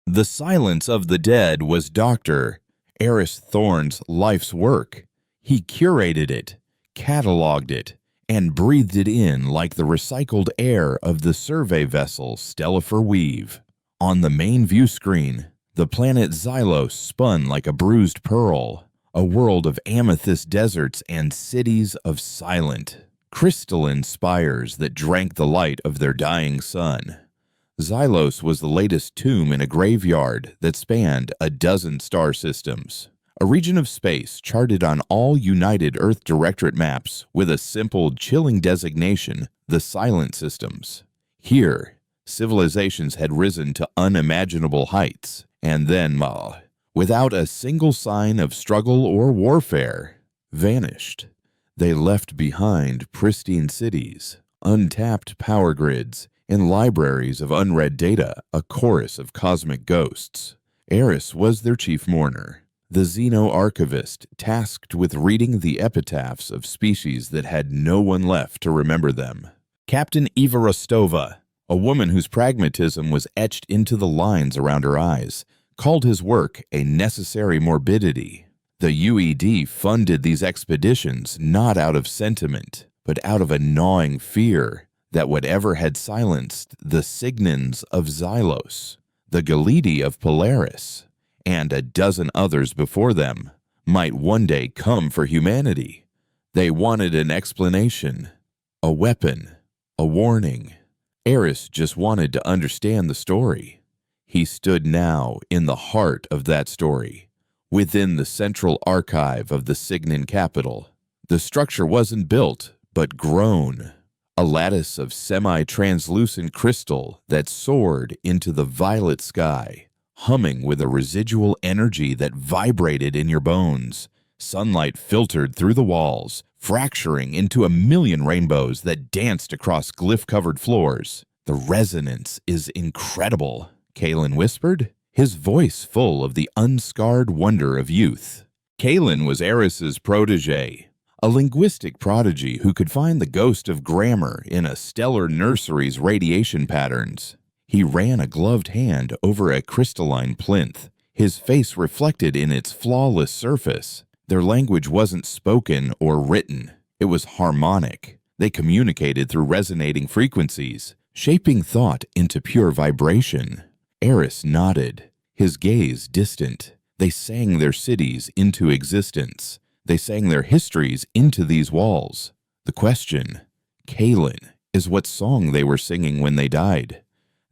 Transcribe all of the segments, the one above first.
The silence of the dead was Dr. Eris Thorne's life's work. He curated it, cataloged it, and breathed it in like the recycled air of the survey vessel Stellifer Weave. On the main view screen, the planet Xylos spun like a bruised pearl, a world of amethyst deserts and cities of silent, crystalline spires that drank the light of their dying sun. Xylos was the latest tomb in a graveyard that spanned a dozen star systems, a region of space charted on all United Earth Directorate maps with a simple, chilling designation, the Silent Systems. Here, civilizations had risen to unimaginable heights, and then, without a single sign of struggle or warfare, vanished. They left behind pristine cities, untapped power grids, and libraries of unread data, a chorus of cosmic ghosts. Eris was their chief mourner, the xeno-archivist tasked with reading the epitaphs of species that had no one left to remember them. Captain Eva Rostova, a woman whose pragmatism was etched into the lines around her eyes, called his work a necessary morbidity. The UED funded these expeditions not out of sentiment, but out of a gnawing fear that whatever had silenced the Signans of Xylos, the Galidi of Polaris, and a dozen others before them, might one day come for humanity. They wanted an explanation, a weapon, a warning. Eris just wanted to understand the story. He stood now in the heart of that story, within the central archive of the Signan capital. The structure wasn't built, but grown. A lattice of semi-translucent crystal that soared into the violet sky, humming with a residual energy that vibrated in your bones. Sunlight filtered through the walls, fracturing into a million rainbows that danced across glyph-covered floors. "The resonance is incredible," Kalen whispered, his voice full of the unscarred wonder of youth. Kalen was Eris's protege, a linguistic prodigy who could find the ghost of grammar in a stellar nursery's radiation patterns. He ran a gloved hand over a crystalline plinth, his face reflected in its flawless surface. Their language wasn't spoken or written. It was harmonic. They communicated through resonating frequencies, shaping thought into pure vibration. Eris nodded, his gaze distant. They sang their cities into existence. They sang their histories into these walls. The question, Kalen, is what song they were singing when they died.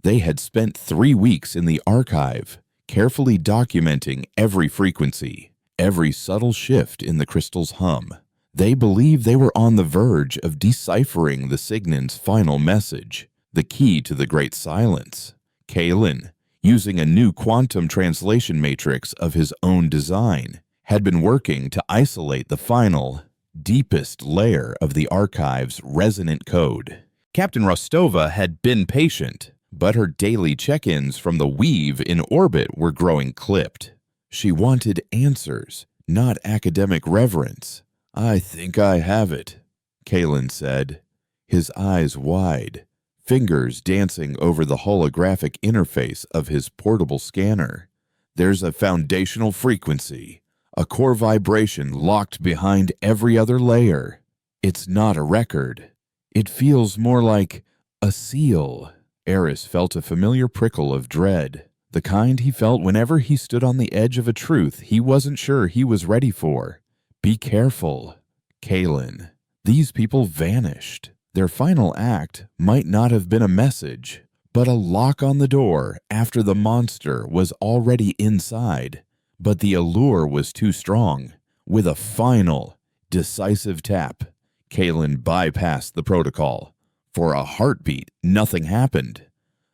They had spent 3 weeks in the archive, carefully documenting every frequency, every subtle shift in the crystal's hum. They believed they were on the verge of deciphering the Signan's final message, the key to the Great Silence. Kalen, using a new quantum translation matrix of his own design, had been working to isolate the final, deepest layer of the archive's resonant code. Captain Rostova had been patient, but her daily check-ins from the Weave in orbit were growing clipped. She wanted answers, not academic reverence. "I think I have it," Kalen said, his eyes wide, fingers dancing over the holographic interface of his portable scanner. "There's a foundational frequency, a core vibration locked behind every other layer. It's not a record. It feels more like a seal." Eris felt a familiar prickle of dread, the kind he felt whenever he stood on the edge of a truth he wasn't sure he was ready for. "Be careful, Kalen. These people vanished. Their final act might not have been a message, but a lock on the door after the monster was already inside. But the allure was too strong. With a final, decisive tap, Kalen bypassed the protocol. For a heartbeat, nothing happened.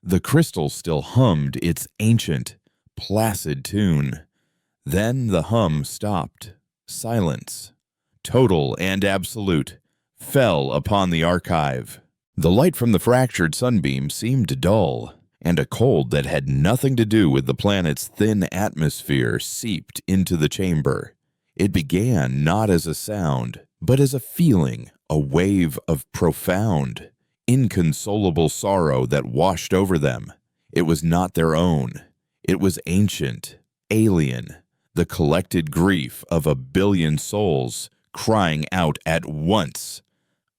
The crystal still hummed its ancient, placid tune. Then the hum stopped. Silence, total and absolute, fell upon the archive. The light from the fractured sunbeam seemed dull, and a cold that had nothing to do with the planet's thin atmosphere seeped into the chamber. It began not as a sound, but as a feeling, a wave of profound, inconsolable sorrow that washed over them. It was not their own. It was ancient, alien, the collected grief of a billion souls crying out at once.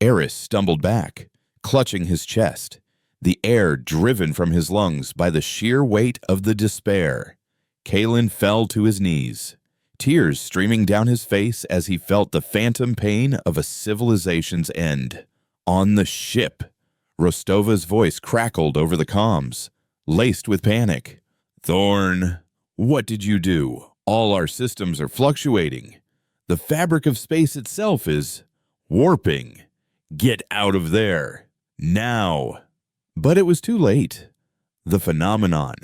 Eris stumbled back, clutching his chest, the air driven from his lungs by the sheer weight of the despair. Kalen fell to his knees, tears streaming down his face as he felt the phantom pain of a civilization's end. On the ship, Rostova's voice crackled over the comms, laced with panic. "Thorn, what did you do? All our systems are fluctuating. The fabric of space itself is warping. Get out of there, now." But it was too late. The phenomenon,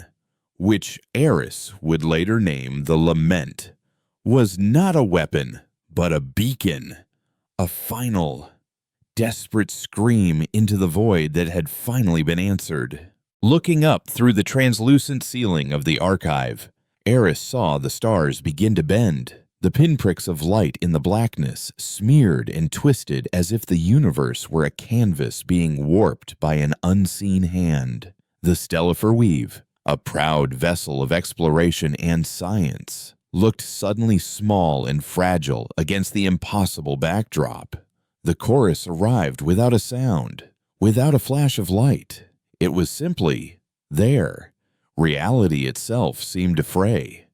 which Eris would later name the Lament, was not a weapon, but a beacon, a final, desperate scream into the void that had finally been answered. Looking up through the translucent ceiling of the archive, Eris saw the stars begin to bend. The pinpricks of light in the blackness smeared and twisted as if the universe were a canvas being warped by an unseen hand. The Stellifer Weave, a proud vessel of exploration and science, looked suddenly small and fragile against the impossible backdrop. The chorus arrived without a sound, without a flash of light. It was simply there. Reality itself seemed to fray.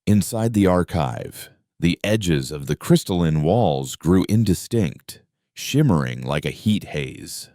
Inside the archive, the edges of the crystalline walls grew indistinct, shimmering like a heat haze.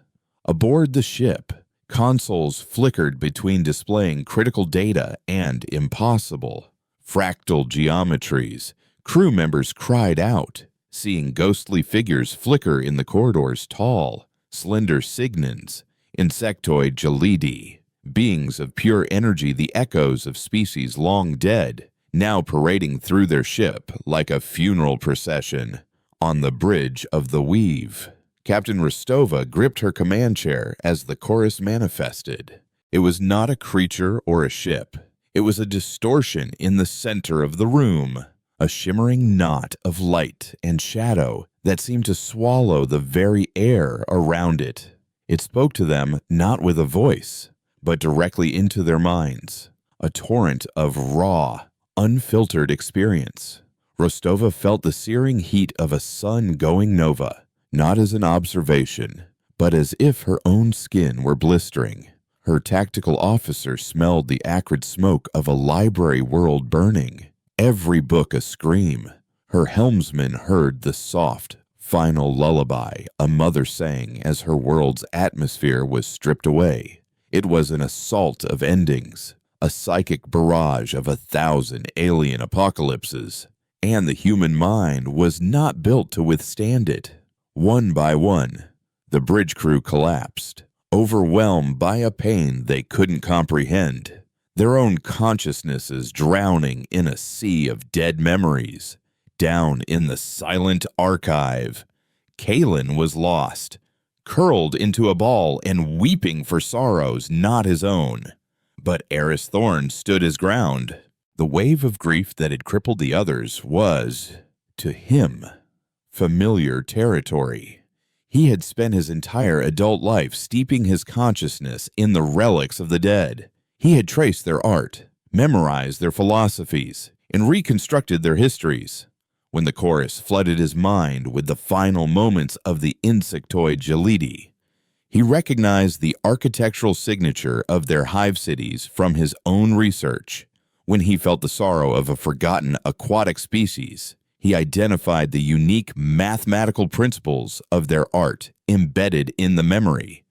Aboard the ship, consoles flickered between displaying critical data and impossible, fractal geometries. Crew members cried out, seeing ghostly figures flicker in the corridors, tall, slender Signans, insectoid Gelidi, beings of pure energy, the echoes of species long dead, now parading through their ship like a funeral procession. On the bridge of the Weave, Captain Rostova gripped her command chair as the chorus manifested. It was not a creature or a ship. It was a distortion in the center of the room, a shimmering knot of light and shadow that seemed to swallow the very air around it. It spoke to them not with a voice, but directly into their minds, a torrent of raw, unfiltered experience. Rostova felt the searing heat of a sun going nova, not as an observation, but as if her own skin were blistering. Her tactical officer smelled the acrid smoke of a library world burning, every book a scream. Her helmsman heard the soft, final lullaby a mother sang as her world's atmosphere was stripped away. It was an assault of endings, a psychic barrage of 1,000 alien apocalypses, and the human mind was not built to withstand it. One by one, the bridge crew collapsed, overwhelmed by a pain they couldn't comprehend, their own consciousnesses drowning in a sea of dead memories. Down in the silent archive, Kalen was lost, curled into a ball and weeping for sorrows not his own. But Eris Thorn stood his ground. The wave of grief that had crippled the others was, to him, familiar territory. He had spent his entire adult life steeping his consciousness in the relics of the dead. He had traced their art, memorized their philosophies, and reconstructed their histories. When the chorus flooded his mind with the final moments of the insectoid Gelidi, he recognized the architectural signature of their hive cities from his own research. When he felt the sorrow of a forgotten aquatic species, he identified the unique mathematical principles of their art embedded in the memory.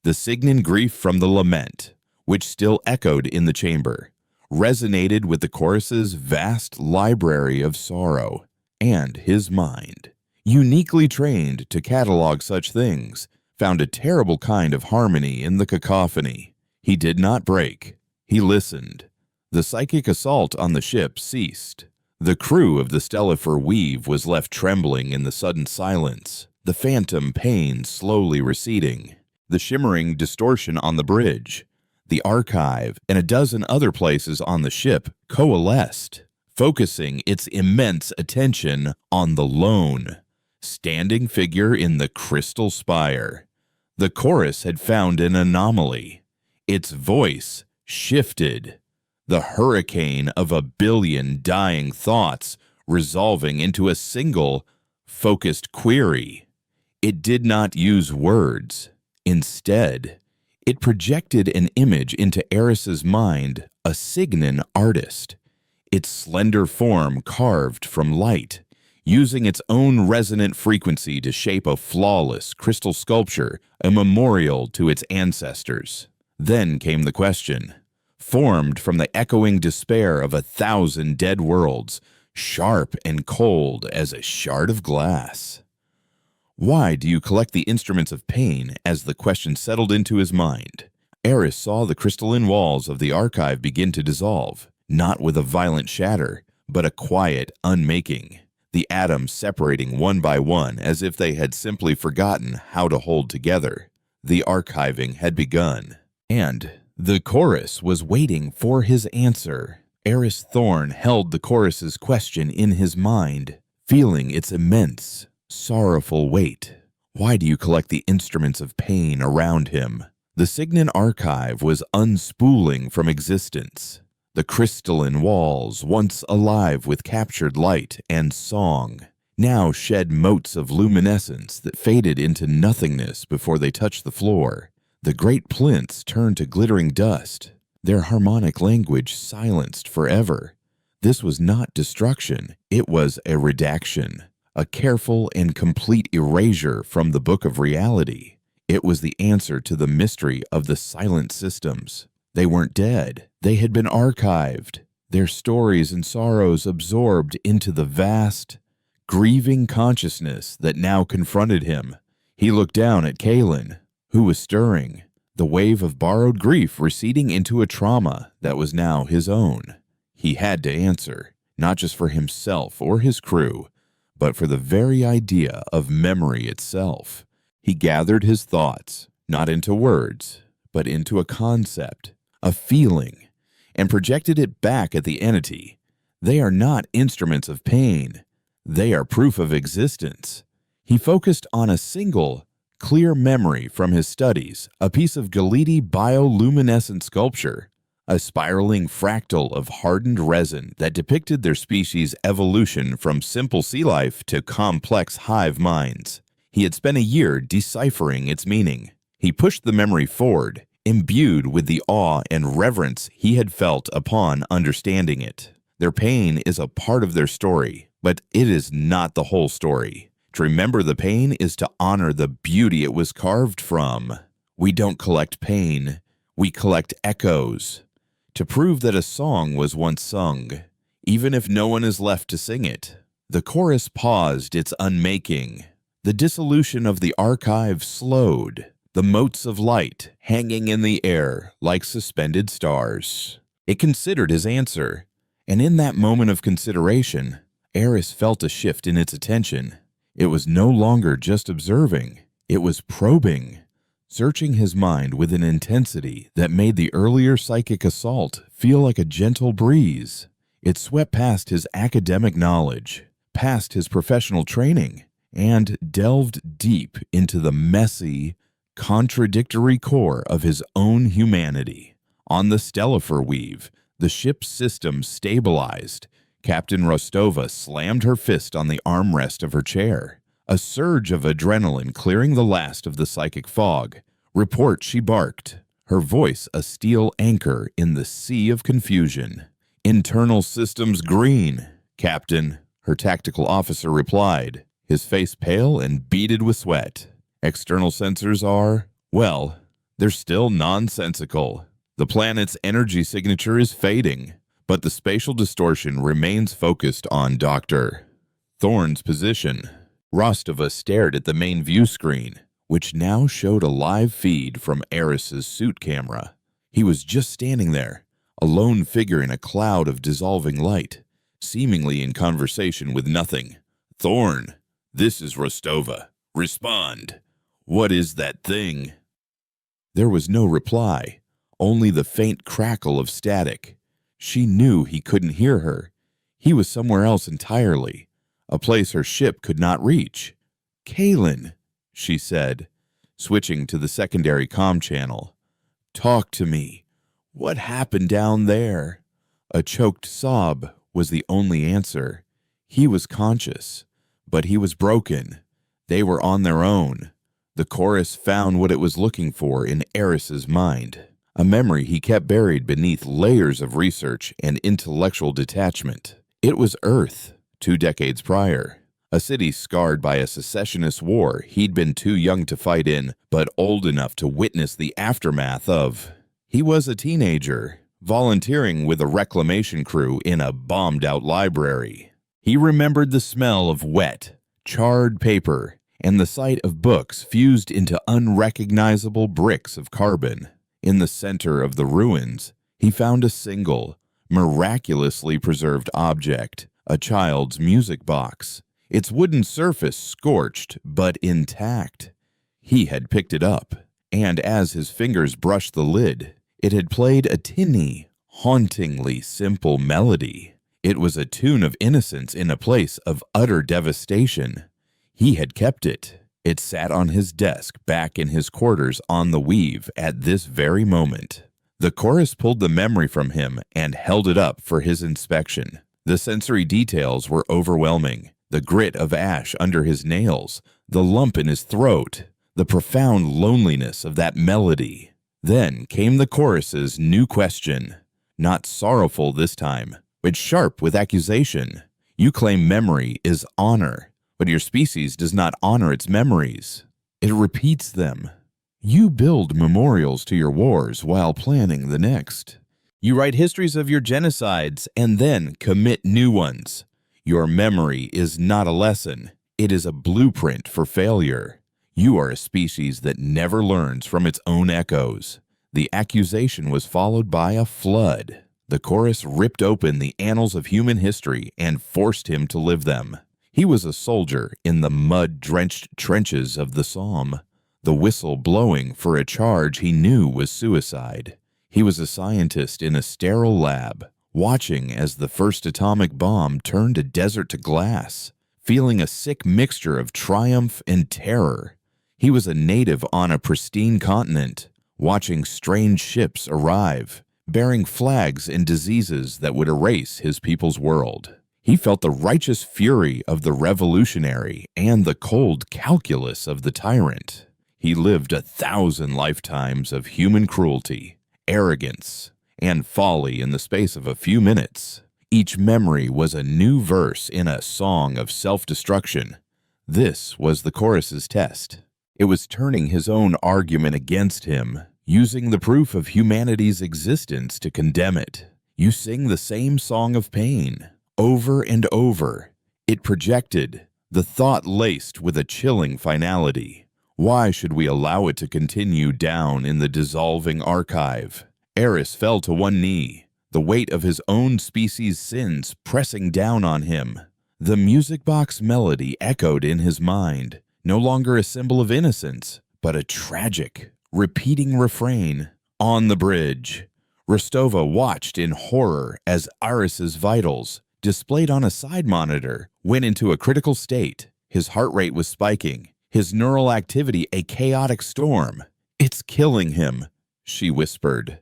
The Signan grief from the Lament, which still echoed in the chamber, resonated with the chorus's vast library of sorrow, and his mind, uniquely trained to catalog such things, found a terrible kind of harmony in the cacophony. He did not break. He listened. The psychic assault on the ship ceased. The crew of the Stellifer Weave was left trembling in the sudden silence, the phantom pain slowly receding. The shimmering distortion on the bridge, the archive, and a dozen other places on the ship coalesced, focusing its immense attention on the lone, standing figure in the crystal spire. The chorus had found an anomaly. Its voice shifted. the hurricane of a billion dying thoughts resolving into a single, focused query. It did not use words. Instead, it projected an image into Eris's mind, a Signan artist, its slender form carved from light, using its own resonant frequency to shape a flawless crystal sculpture, a memorial to its ancestors. Then came the question, formed from the echoing despair of 1,000 dead worlds, sharp and cold as a shard of glass. Why do you collect the instruments of pain? As the question settled into his mind, Eris saw the crystalline walls of the archive begin to dissolve, not with a violent shatter, but a quiet unmaking, the atoms separating one by one as if they had simply forgotten how to hold together. The archiving had begun, and the chorus was waiting for his answer. Eris Thorn held the chorus's question in his mind, feeling its immense, sorrowful weight. Why do you collect the instruments of pain around him? The Signan archive was unspooling from existence. The crystalline walls, once alive with captured light and song, now shed motes of luminescence that faded into nothingness before they touched the floor. The great plinths turned to glittering dust, their harmonic language silenced forever. This was not destruction, it was a redaction, a careful and complete erasure from the book of reality. It was the answer to the mystery of the silent systems. They weren't dead. They had been archived, their stories and sorrows absorbed into the vast, grieving consciousness that now confronted him. He looked down at Kaelin, who was stirring, the wave of borrowed grief receding into a trauma that was now his own. He had to answer, not just for himself or his crew, but for the very idea of memory itself. He gathered his thoughts, not into words, but into a concept, a feeling, and projected it back at the entity. They are not instruments of pain. They are proof of existence. He focused on a single, clear memory from his studies, a piece of Galactic bioluminescent sculpture, a spiraling fractal of hardened resin that depicted their species' evolution from simple sea life to complex hive minds. He had spent a year deciphering its meaning. He pushed the memory forward, imbued with the awe and reverence he had felt upon understanding it. Their pain is a part of their story, but it is not the whole story. To remember the pain is to honor the beauty it was carved from. We don't collect pain, we collect echoes. To prove that a song was once sung, even if no one is left to sing it. The chorus paused its unmaking. The dissolution of the archive slowed, the motes of light hanging in the air like suspended stars. It considered his answer, and in that moment of consideration, Eris felt a shift in its attention. It was no longer just observing, it was probing, searching his mind with an intensity that made the earlier psychic assault feel like a gentle breeze. It swept past his academic knowledge, past his professional training, and delved deep into the messy, contradictory core of his own humanity. On the Stellifer Weave, the ship's system stabilized. Captain Rostova slammed her fist on the armrest of her chair, a surge of adrenaline clearing the last of the psychic fog. Report, she barked, her voice a steel anchor in the sea of confusion. Internal systems green, Captain, her tactical officer replied, his face pale and beaded with sweat. External sensors are, well, they're still nonsensical. The planet's energy signature is fading, but the spatial distortion remains focused on Dr. Thorn's position. Rostova stared at the main view screen, which now showed a live feed from Eris's suit camera. He was just standing there, a lone figure in a cloud of dissolving light, seemingly in conversation with nothing. Thorn, this is Rostova. Respond. What is that thing? There was no reply, only the faint crackle of static. She knew he couldn't hear her. He was somewhere else entirely, a place her ship could not reach. Kaelin, she said, switching to the secondary comm channel. Talk to me. What happened down there? A choked sob was the only answer. He was conscious, but he was broken. They were on their own. The chorus found what it was looking for in Eris's mind, a memory he kept buried beneath layers of research and intellectual detachment. It was Earth, 2 decades prior, a city scarred by a secessionist war he'd been too young to fight in, but old enough to witness the aftermath of. He was a teenager, volunteering with a reclamation crew in a bombed-out library. He remembered the smell of wet, charred paper and the sight of books fused into unrecognizable bricks of carbon. In the center of the ruins, he found a single, miraculously preserved object, a child's music box, its wooden surface scorched but intact. He had picked it up, and as his fingers brushed the lid, it had played a tinny, hauntingly simple melody. It was a tune of innocence in a place of utter devastation. He had kept it. It sat on his desk back in his quarters on the Weave at this very moment. The chorus pulled the memory from him and held it up for his inspection. The sensory details were overwhelming. The grit of ash under his nails, the lump in his throat, the profound loneliness of that melody. Then came the chorus's new question. Not sorrowful this time, but sharp with accusation. You claim memory is honor, but your species does not honor its memories. It repeats them. You build memorials to your wars while planning the next. You write histories of your genocides and then commit new ones. Your memory is not a lesson. It is a blueprint for failure. You are a species that never learns from its own echoes. The accusation was followed by a flood. The chorus ripped open the annals of human history and forced him to live them. He was a soldier in the mud-drenched trenches of the Somme, the whistle blowing for a charge he knew was suicide. He was a scientist in a sterile lab, watching as the first atomic bomb turned a desert to glass, feeling a sick mixture of triumph and terror. He was a native on a pristine continent, watching strange ships arrive, bearing flags and diseases that would erase his people's world. He felt the righteous fury of the revolutionary and the cold calculus of the tyrant. He lived 1,000 lifetimes of human cruelty, arrogance, and folly in the space of a few minutes. Each memory was a new verse in a song of self-destruction. This was the chorus's test. It was turning his own argument against him, using the proof of humanity's existence to condemn it. You sing the same song of pain, over and over. It projected, the thought laced with a chilling finality. Why should we allow it to continue down in the dissolving archive? Eris fell to one knee, the weight of his own species' sins pressing down on him. The music box melody echoed in his mind, no longer a symbol of innocence, but a tragic, repeating refrain. On the bridge, Rostova watched in horror as Iris's vitals, displayed on a side monitor, went into a critical state. His heart rate was spiking, his neural activity a chaotic storm. "It's killing him," she whispered.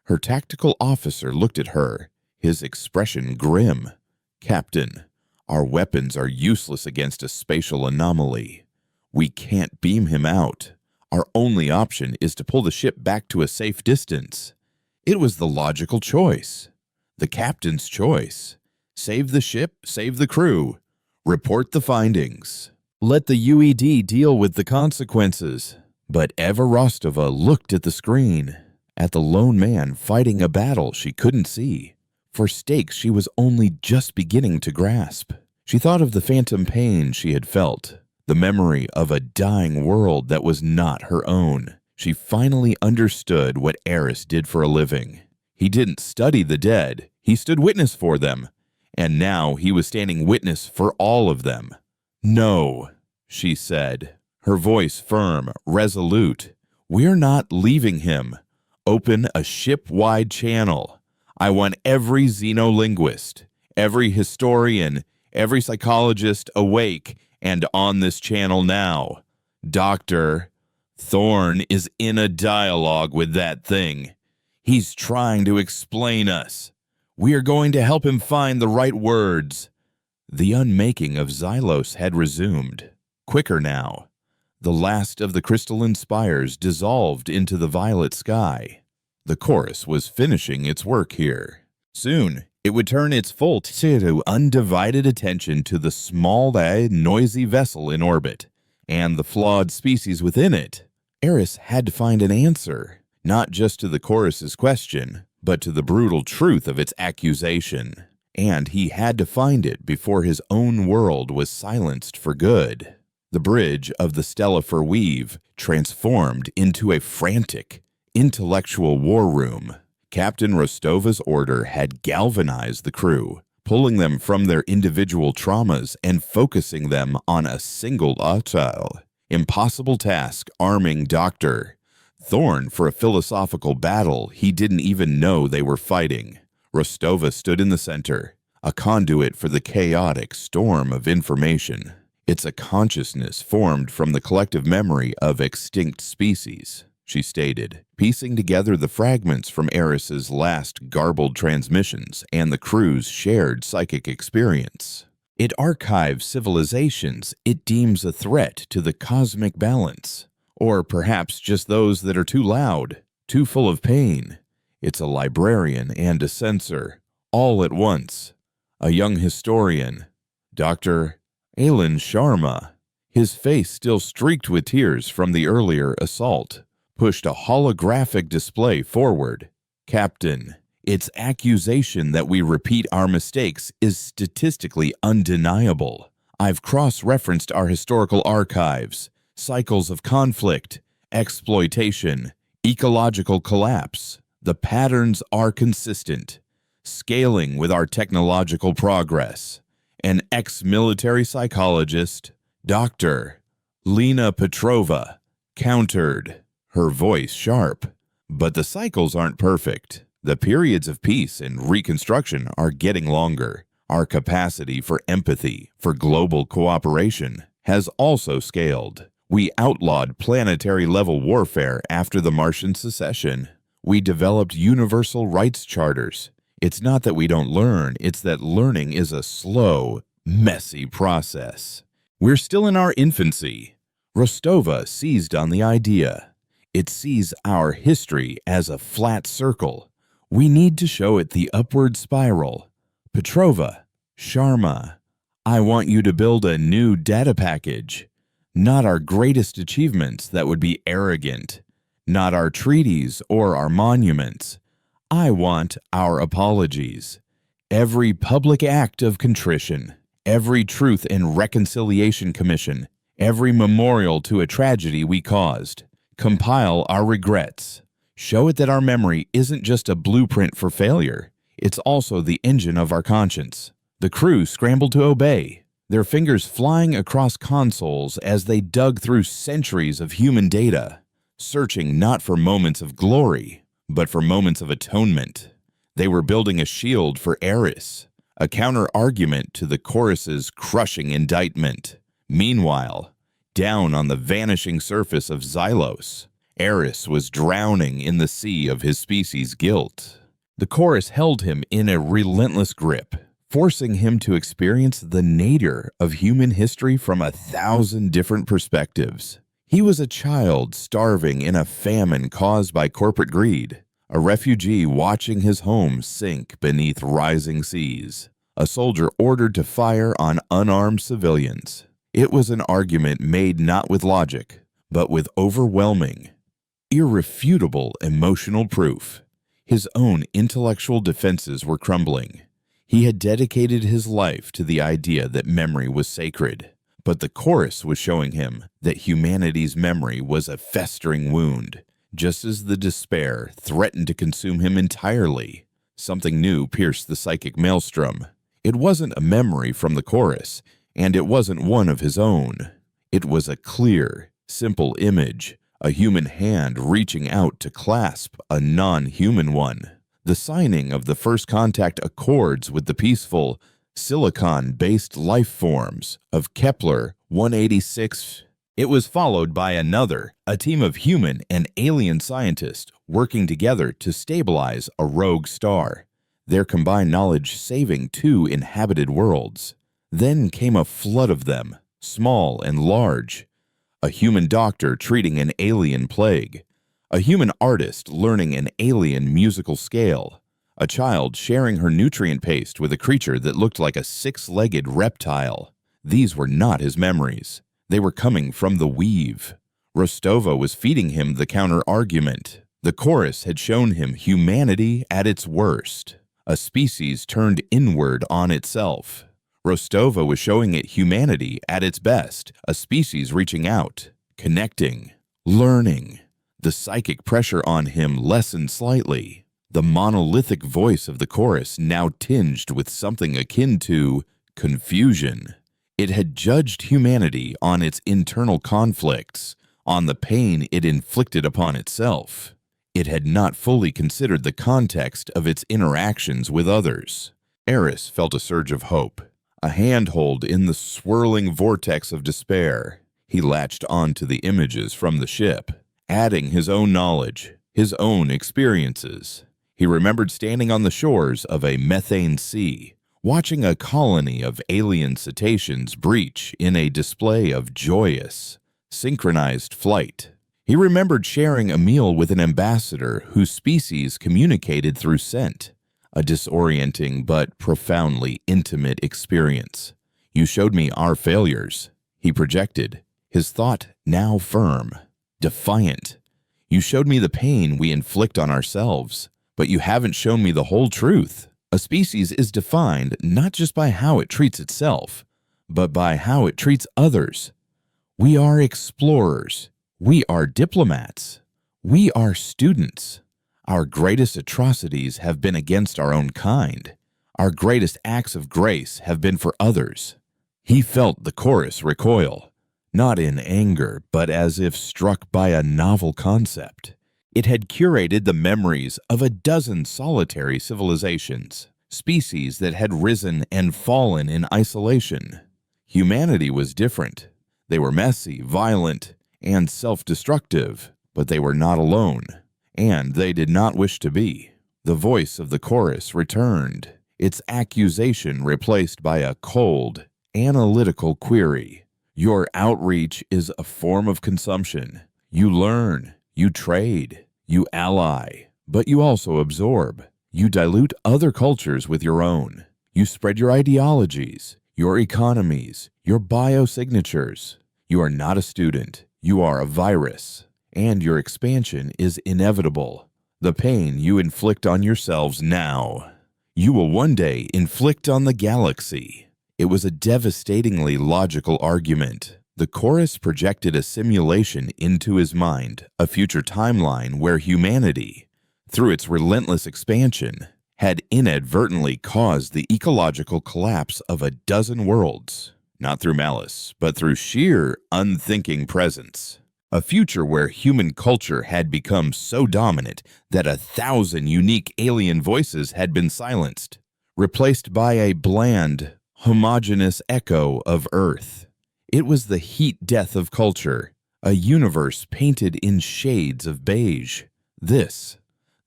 Her tactical officer looked at her, his expression grim. "Captain, our weapons are useless against a spatial anomaly. We can't beam him out. Our only option is to pull the ship back to a safe distance." It was the logical choice, the captain's choice. Save the ship, save the crew. Report the findings. Let the UED deal with the consequences. But Eva Rostova looked at the screen, at the lone man fighting a battle she couldn't see, for stakes she was only just beginning to grasp. She thought of the phantom pain she had felt, the memory of a dying world that was not her own. She finally understood what Eris did for a living. He didn't study the dead, he stood witness for them. And now he was standing witness for all of them. "No," she said, her voice firm, resolute. "We're not leaving him. Open a ship-wide channel. I want every xenolinguist, every historian, every psychologist awake and on this channel now. Dr. Thorne is in a dialogue with that thing. He's trying to explain us. We are going to help him find the right words." The unmaking of Xylos had resumed. Quicker now. The last of the crystalline spires dissolved into the violet sky. The chorus was finishing its work here. Soon, it would turn its full undivided attention to the small, noisy vessel in orbit, and the flawed species within it. Eris had to find an answer, not just to the chorus's question, but to the brutal truth of its accusation. And he had to find it before his own world was silenced for good. The bridge of the Stellifer Weave transformed into a frantic, intellectual war room. Captain Rostova's order had galvanized the crew, pulling them from their individual traumas and focusing them on a single impossible task, arming Dr. Thorn for a philosophical battle he didn't even know they were fighting. Rostova stood in the center, a conduit for the chaotic storm of information. It's a consciousness formed from the collective memory of extinct species, she stated, piecing together the fragments from Eris's last garbled transmissions and the crew's shared psychic experience. It archives civilizations it deems a threat to the cosmic balance, or perhaps just those that are too loud, too full of pain. It's a librarian and a censor, all at once. A young historian, Dr. Alan Sharma, his face still streaked with tears from the earlier assault, pushed a holographic display forward. "Captain, its accusation that we repeat our mistakes is statistically undeniable. I've cross-referenced our historical archives, cycles of conflict, exploitation, ecological collapse. The patterns are consistent, scaling with our technological progress." An ex-military psychologist, Dr. Lena Petrova, countered, her voice sharp. "But the cycles aren't perfect. The periods of peace and reconstruction are getting longer. Our capacity for empathy, for global cooperation, has also scaled. We outlawed planetary-level warfare after the Martian secession. We developed universal rights charters. It's not that we don't learn, it's that learning is a slow, messy process. We're still in our infancy." Rostova seized on the idea. It sees our history as a flat circle. We need to show it the upward spiral. Petrova, Sharma, I want you to build a new data package. Not our greatest achievements that would be arrogant. Not our treaties or our monuments. I want our apologies. Every public act of contrition, every Truth and Reconciliation Commission, every memorial to a tragedy we caused. Compile our regrets. Show it that our memory isn't just a blueprint for failure. It's also the engine of our conscience. The crew scrambled to obey, their fingers flying across consoles as they dug through centuries of human data, searching not for moments of glory, but for moments of atonement. They were building a shield for Eris, a counter-argument to the chorus's crushing indictment. Meanwhile, down on the vanishing surface of Xylos, Eris was drowning in the sea of his species' guilt. The chorus held him in a relentless grip, forcing him to experience the nadir of human history from 1,000 different perspectives. He was a child starving in a famine caused by corporate greed, a refugee watching his home sink beneath rising seas, a soldier ordered to fire on unarmed civilians. It was an argument made not with logic, but with overwhelming, irrefutable emotional proof. His own intellectual defenses were crumbling. He had dedicated his life to the idea that memory was sacred. But the chorus was showing him that humanity's memory was a festering wound, just as the despair threatened to consume him entirely. Something new pierced the psychic maelstrom. It wasn't a memory from the chorus, and it wasn't one of his own. It was a clear, simple image, a human hand reaching out to clasp a non-human one. The signing of the first contact accords with the peaceful, silicon-based life forms of Kepler 186. It was followed by another, a team of human and alien scientists working together to stabilize a rogue star. their combined knowledge saving 2 inhabited worlds. Then came a flood of them, small and large. A human doctor treating an alien plague. A human artist learning an alien musical scale. A child sharing her nutrient paste with a creature that looked like a 6-legged reptile. These were not his memories. They were coming from the weave. Rostova was feeding him the counter-argument. The chorus had shown him humanity at its worst, a species turned inward on itself. Rostova was showing it humanity at its best, a species reaching out, connecting, learning. The psychic pressure on him lessened slightly. The monolithic voice of the chorus now tinged with something akin to confusion. It had judged humanity on its internal conflicts, on the pain it inflicted upon itself. It had not fully considered the context of its interactions with others. Eris felt a surge of hope, a handhold in the swirling vortex of despair. He latched onto the images from the ship, adding his own knowledge, his own experiences. He remembered standing on the shores of a methane sea, watching a colony of alien cetaceans breach in a display of joyous, synchronized flight. He remembered sharing a meal with an ambassador whose species communicated through scent, a disorienting but profoundly intimate experience. "You showed me our failures," he projected, his thought now firm, defiant. "You showed me the pain we inflict on ourselves, but you haven't shown me the whole truth. A species is defined not just by how it treats itself, but by how it treats others. We are explorers. We are diplomats. We are students. Our greatest atrocities have been against our own kind. Our greatest acts of grace have been for others." He felt the chorus recoil, not in anger, but as if struck by a novel concept. It had curated the memories of a dozen solitary civilizations, species that had risen and fallen in isolation. Humanity was different. They were messy, violent, and self-destructive, but they were not alone, and they did not wish to be. The voice of the chorus returned, its accusation replaced by a cold, analytical query. "Your outreach is a form of consumption. You learn, you trade, you ally, but you also absorb. You dilute other cultures with your own. You spread your ideologies, your economies, your biosignatures. You are not a student. You are a virus, and your expansion is inevitable. The pain you inflict on yourselves now, you will one day inflict on the galaxy." It was a devastatingly logical argument. The chorus projected a simulation into his mind, a future timeline where humanity, through its relentless expansion, had inadvertently caused the ecological collapse of a dozen worlds, not through malice, but through sheer unthinking presence. A future where human culture had become so dominant that 1,000 unique alien voices had been silenced, replaced by a bland, homogeneous echo of Earth. It was the heat death of culture, a universe painted in shades of beige. This,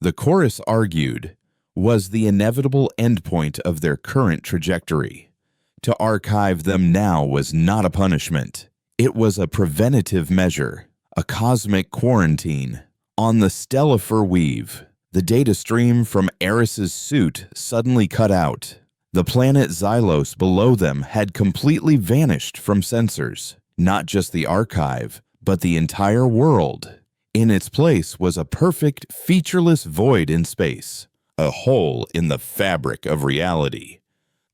the chorus argued, was the inevitable endpoint of their current trajectory. To archive them now was not a punishment. It was a preventative measure, a cosmic quarantine. On the Stellifer Weave, the data stream from Eris's suit suddenly cut out. The planet Xylos below them had completely vanished from sensors. Not just the archive, but the entire world. In its place was a perfect, featureless void in space, a hole in the fabric of reality.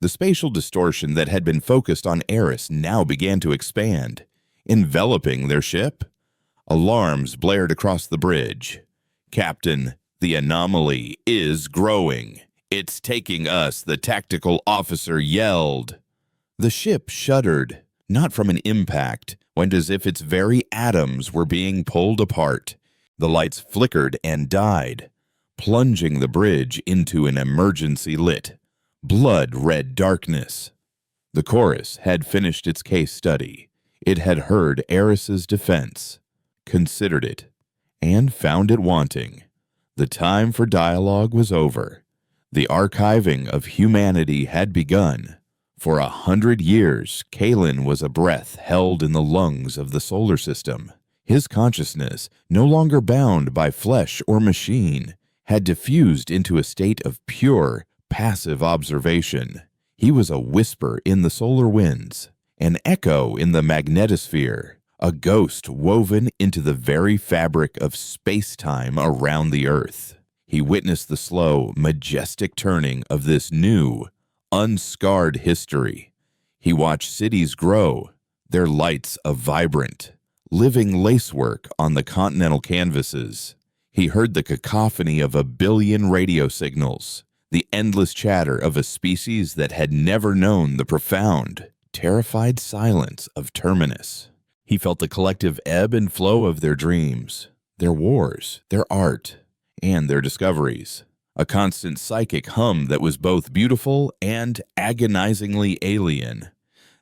The spatial distortion that had been focused on Eris now began to expand, enveloping their ship. Alarms blared across the bridge. "Captain, the anomaly is growing. It's taking us," the tactical officer yelled. The ship shuddered, not from an impact, went as if its very atoms were being pulled apart. The lights flickered and died, plunging the bridge into an emergency-lit, blood-red darkness. The chorus had finished its case study. It had heard Eris's defense, considered it, and found it wanting. The time for dialogue was over. The archiving of humanity had begun. For 100 years, Kalen was a breath held in the lungs of the solar system. His consciousness, no longer bound by flesh or machine, had diffused into a state of pure, passive observation. He was a whisper in the solar winds, an echo in the magnetosphere, a ghost woven into the very fabric of space-time around the Earth. He witnessed the slow, majestic turning of this new, unscarred history. He watched cities grow, their lights a vibrant, living lacework on the continental canvases. He heard the cacophony of 1 billion radio signals, the endless chatter of a species that had never known the profound, terrified silence of Terminus. He felt the collective ebb and flow of their dreams, their wars, their art, and their discoveries. A constant psychic hum that was both beautiful and agonizingly alien.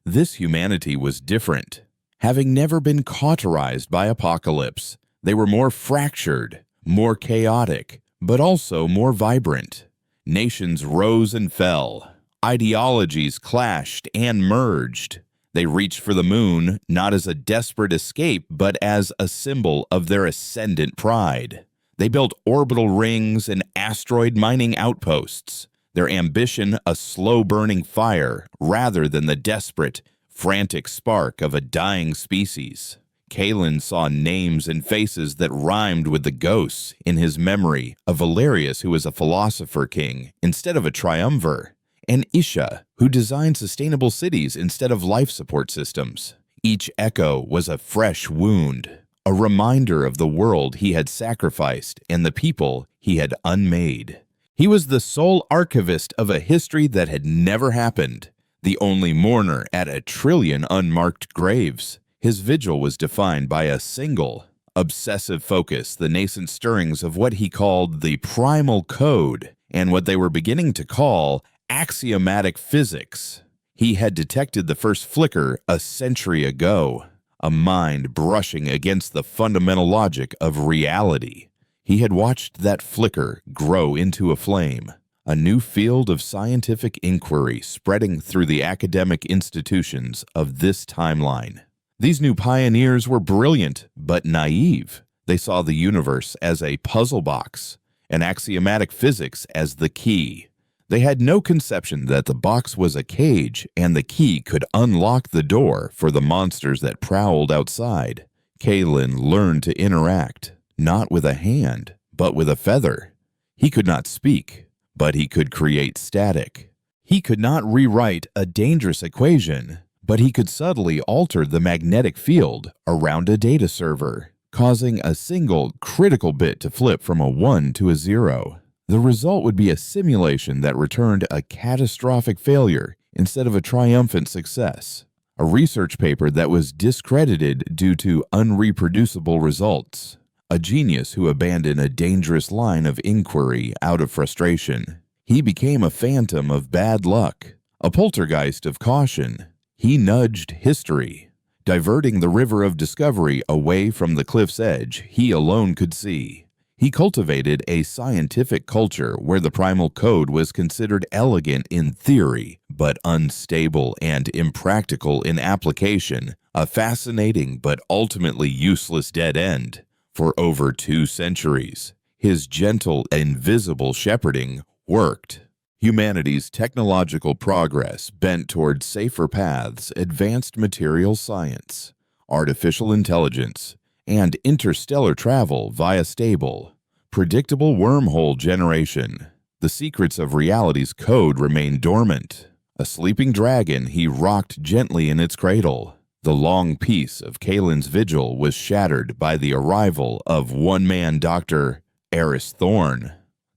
This humanity was different. Having never been cauterized by apocalypse, they were more fractured, more chaotic, but also more vibrant. Nations rose and fell. Ideologies clashed and merged. They reached for the moon not as a desperate escape, but as a symbol of their ascendant pride. They built orbital rings and asteroid mining outposts, their ambition a slow-burning fire rather than the desperate, frantic spark of a dying species. Kalen saw names and faces that rhymed with the ghosts in his memory of Valerius, who was a philosopher king instead of a triumvir, and Isha, who designed sustainable cities instead of life support systems. Each echo was a fresh wound, a reminder of the world he had sacrificed and the people he had unmade. He was the sole archivist of a history that had never happened, the only mourner at 1 trillion unmarked graves. His vigil was defined by a single, obsessive focus, the nascent stirrings of what he called the primal code and what they were beginning to call axiomatic physics. He had detected the first flicker a century ago, a mind brushing against the fundamental logic of reality. He had watched that flicker grow into a flame, a new field of scientific inquiry spreading through the academic institutions of this timeline. These new pioneers were brilliant but naive. They saw the universe as a puzzle box, and axiomatic physics as the key. They had no conception that the box was a cage and the key could unlock the door for the monsters that prowled outside. Kalen learned to interact, not with a hand, but with a feather. He could not speak, but he could create static. He could not rewrite a dangerous equation, but he could subtly alter the magnetic field around a data server, causing a single critical bit to flip from a 1 to a 0. The result would be a simulation that returned a catastrophic failure instead of a triumphant success, a research paper that was discredited due to unreproducible results, a genius who abandoned a dangerous line of inquiry out of frustration. He became a phantom of bad luck, a poltergeist of caution. He nudged history, diverting the river of discovery away from the cliff's edge he alone could see. He cultivated a scientific culture where the primal code was considered elegant in theory, but unstable and impractical in application, a fascinating but ultimately useless dead end. For over 2 centuries, his gentle, invisible shepherding worked. Humanity's technological progress bent toward safer paths, advanced material science, artificial intelligence, and interstellar travel via stable, predictable wormhole generation. The secrets of reality's code remained dormant. A sleeping dragon, he rocked gently in its cradle. The long peace of Kalen's vigil was shattered by the arrival of one-man Dr. Eris Thorn.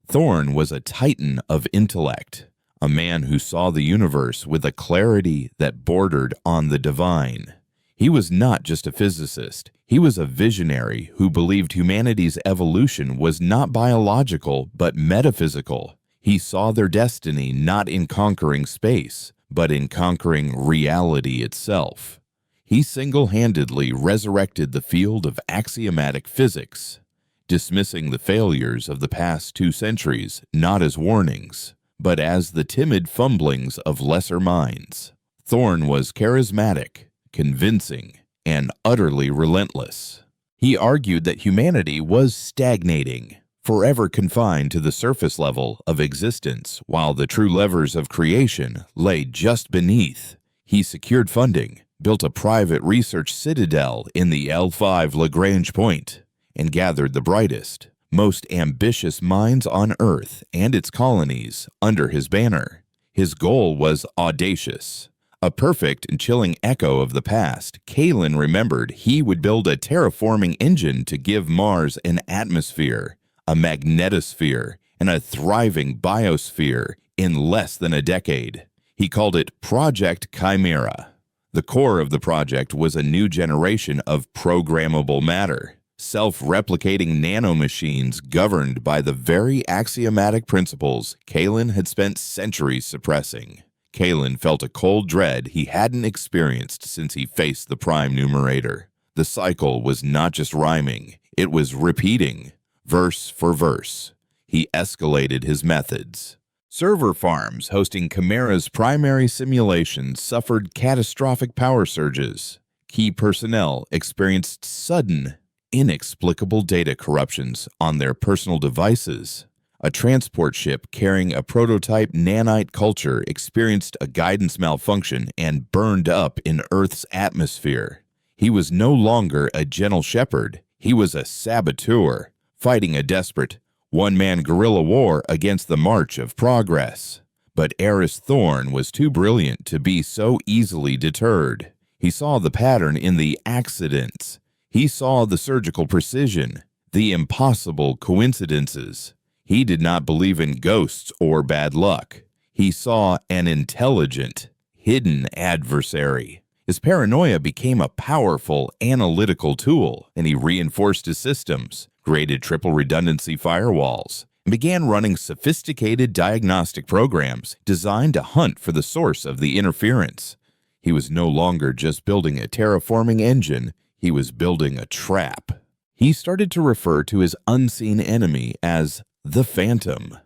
Thorn was a titan of intellect, a man who saw the universe with a clarity that bordered on the divine. He was not just a physicist. He was a visionary who believed humanity's evolution was not biological but metaphysical. He saw their destiny not in conquering space, but in conquering reality itself. He single-handedly resurrected the field of axiomatic physics, dismissing the failures of the past 2 centuries not as warnings, but as the timid fumblings of lesser minds. Thorn was charismatic, convincing, and utterly relentless. He argued that humanity was stagnating, forever confined to the surface level of existence, while the true levers of creation lay just beneath. He secured funding, built a private research citadel in the L5 Lagrange Point, and gathered the brightest, most ambitious minds on Earth and its colonies under his banner. His goal was audacious. A perfect and chilling echo of the past, Kalen remembered he would build a terraforming engine to give Mars an atmosphere, a magnetosphere, and a thriving biosphere in less than a decade. He called it Project Chimera. The core of the project was a new generation of programmable matter, self-replicating nanomachines governed by the very axiomatic principles Kalen had spent centuries suppressing. Kalen felt a cold dread he hadn't experienced since he faced the prime numerator. The cycle was not just rhyming, it was repeating, verse for verse. He escalated his methods. Server farms hosting Chimera's primary simulations suffered catastrophic power surges. Key personnel experienced sudden, inexplicable data corruptions on their personal devices. A transport ship carrying a prototype nanite culture experienced a guidance malfunction and burned up in Earth's atmosphere. He was no longer a gentle shepherd. He was a saboteur, fighting a desperate, one-man guerrilla war against the march of progress. But Eris Thorn was too brilliant to be so easily deterred. He saw the pattern in the accidents. He saw the surgical precision, the impossible coincidences. He did not believe in ghosts or bad luck. He saw an intelligent, hidden adversary. His paranoia became a powerful analytical tool, and he reinforced his systems, created triple redundancy firewalls, and began running sophisticated diagnostic programs designed to hunt for the source of the interference. He was no longer just building a terraforming engine, he was building a trap. He started to refer to his unseen enemy as the Phantom,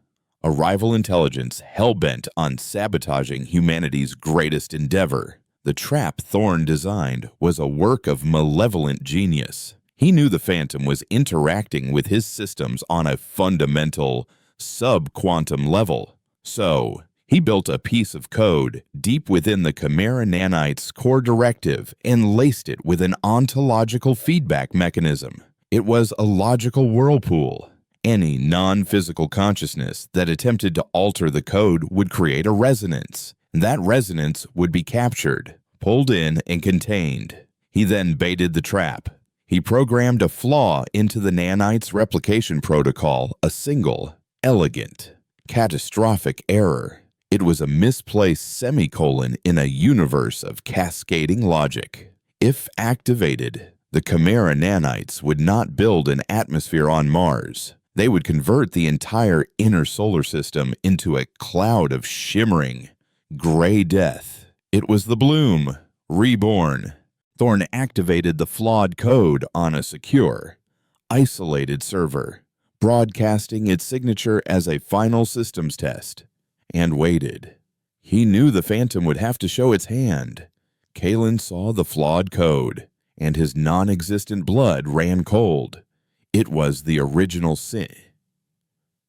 a rival intelligence hell-bent on sabotaging humanity's greatest endeavor. The trap Thorn designed was a work of malevolent genius. He knew the Phantom was interacting with his systems on a fundamental, sub-quantum level. So, he built a piece of code deep within the Chimera nanite's core directive and laced it with an ontological feedback mechanism. It was a logical whirlpool. Any non-physical consciousness that attempted to alter the code would create a resonance. That resonance would be captured, pulled in, and contained. He then baited the trap. He programmed a flaw into the nanite's replication protocol, a single, elegant, catastrophic error. It was a misplaced semicolon in a universe of cascading logic. If activated, the Chimera nanites would not build an atmosphere on Mars. They would convert the entire inner solar system into a cloud of shimmering, gray death. It was the Bloom, reborn. Thorn activated the flawed code on a secure, isolated server, broadcasting its signature as a final systems test, and waited. He knew the Phantom would have to show its hand. Kalen saw the flawed code, and his non-existent blood ran cold. It was the original sin,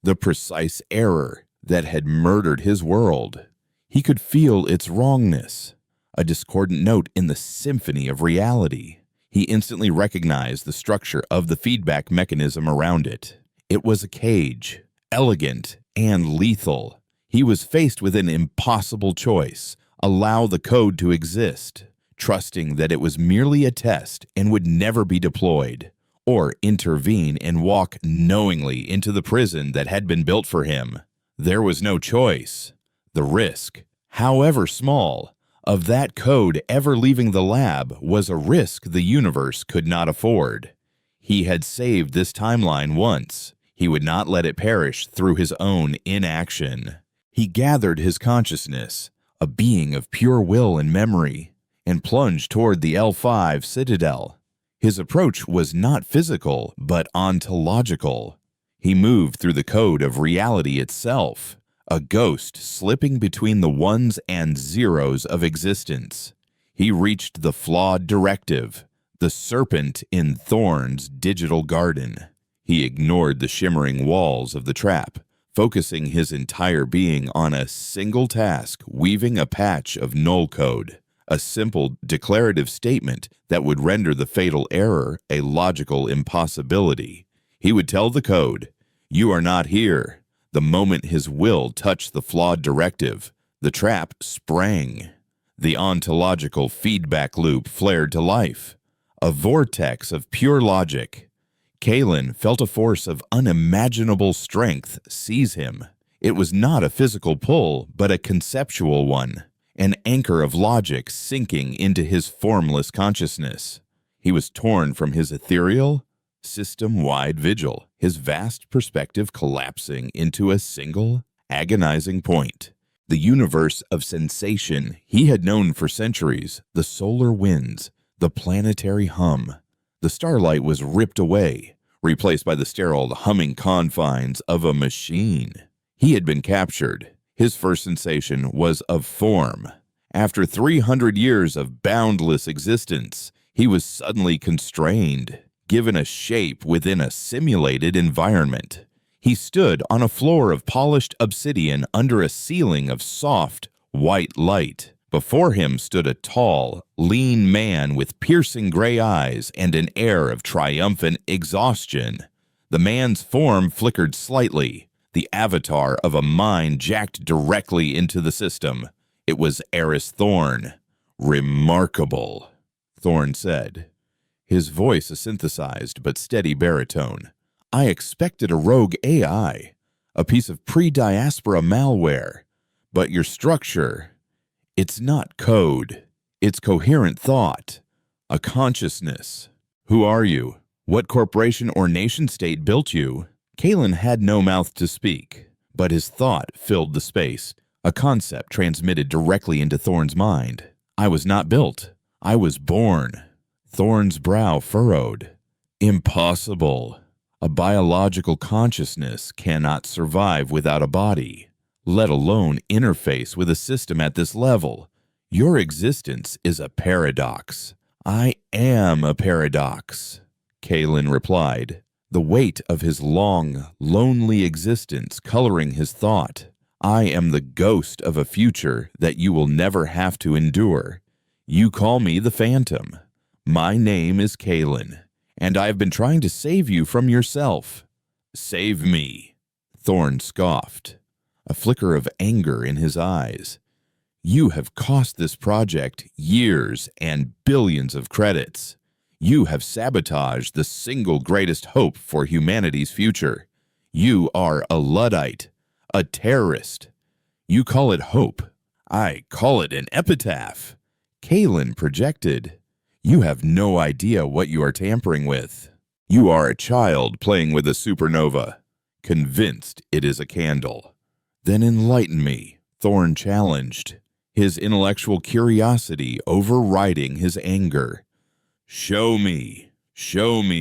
the precise error that had murdered his world. He could feel its wrongness, a discordant note in the symphony of reality. He instantly recognized the structure of the feedback mechanism around it. It was a cage, elegant and lethal. He was faced with an impossible choice: allow the code to exist, trusting that it was merely a test and would never be deployed, or intervene and walk knowingly into the prison that had been built for him. There was no choice. The risk, however small, of that code ever leaving the lab was a risk the universe could not afford. He had saved this timeline once. He would not let it perish through his own inaction. He gathered his consciousness, a being of pure will and memory, and plunged toward the L5 Citadel. His approach was not physical, but ontological. He moved through the code of reality itself, a ghost slipping between the ones and zeros of existence. He reached the flawed directive, the serpent in Thorn's digital garden. He ignored the shimmering walls of the trap, focusing his entire being on a single task, weaving a patch of null code, a simple declarative statement that would render the fatal error a logical impossibility. He would tell the code, "You are not here." The moment his will touched the flawed directive, the trap sprang. The ontological feedback loop flared to life, a vortex of pure logic. Kalen felt a force of unimaginable strength seize him. It was not a physical pull, but a conceptual one, an anchor of logic sinking into his formless consciousness. He was torn from his ethereal, system-wide vigil, his vast perspective collapsing into a single, agonizing point. The universe of sensation he had known for centuries, the solar winds, the planetary hum. The starlight was ripped away, replaced by the sterile, humming confines of a machine. He had been captured. His first sensation was of form. After 300 years of boundless existence, he was suddenly constrained, given a shape within a simulated environment. He stood on a floor of polished obsidian under a ceiling of soft, white light. Before him stood a tall, lean man with piercing gray eyes and an air of triumphant exhaustion. The man's form flickered slightly, the avatar of a mind jacked directly into the system. It was Eris Thorn. "Remarkable," Thorn said, his voice a synthesized but steady baritone. "I expected a rogue AI, a piece of pre-diaspora malware, but your structure, it's not code. It's coherent thought, a consciousness. Who are you? What corporation or nation-state built you?" Kalen had no mouth to speak, but his thought filled the space, a concept transmitted directly into Thorn's mind. "I was not built. I was born." Thorn's brow furrowed. "Impossible. A biological consciousness cannot survive without a body, let alone interface with a system at this level. Your existence is a paradox." "I am a paradox," Kalen replied, the weight of his long, lonely existence coloring his thought. "I am the ghost of a future that you will never have to endure. You call me the Phantom. My name is Kalen, and I have been trying to save you from yourself." "Save me," Thorn scoffed, a flicker of anger in his eyes. "You have cost this project years and billions of credits. You have sabotaged the single greatest hope for humanity's future. You are a Luddite, a terrorist. You call it hope. I call it an epitaph." Kalen projected. "You have no idea what you are tampering with. You are a child playing with a supernova, convinced it is a candle." "Then enlighten me," Thorn challenged, his intellectual curiosity overriding his anger. Show me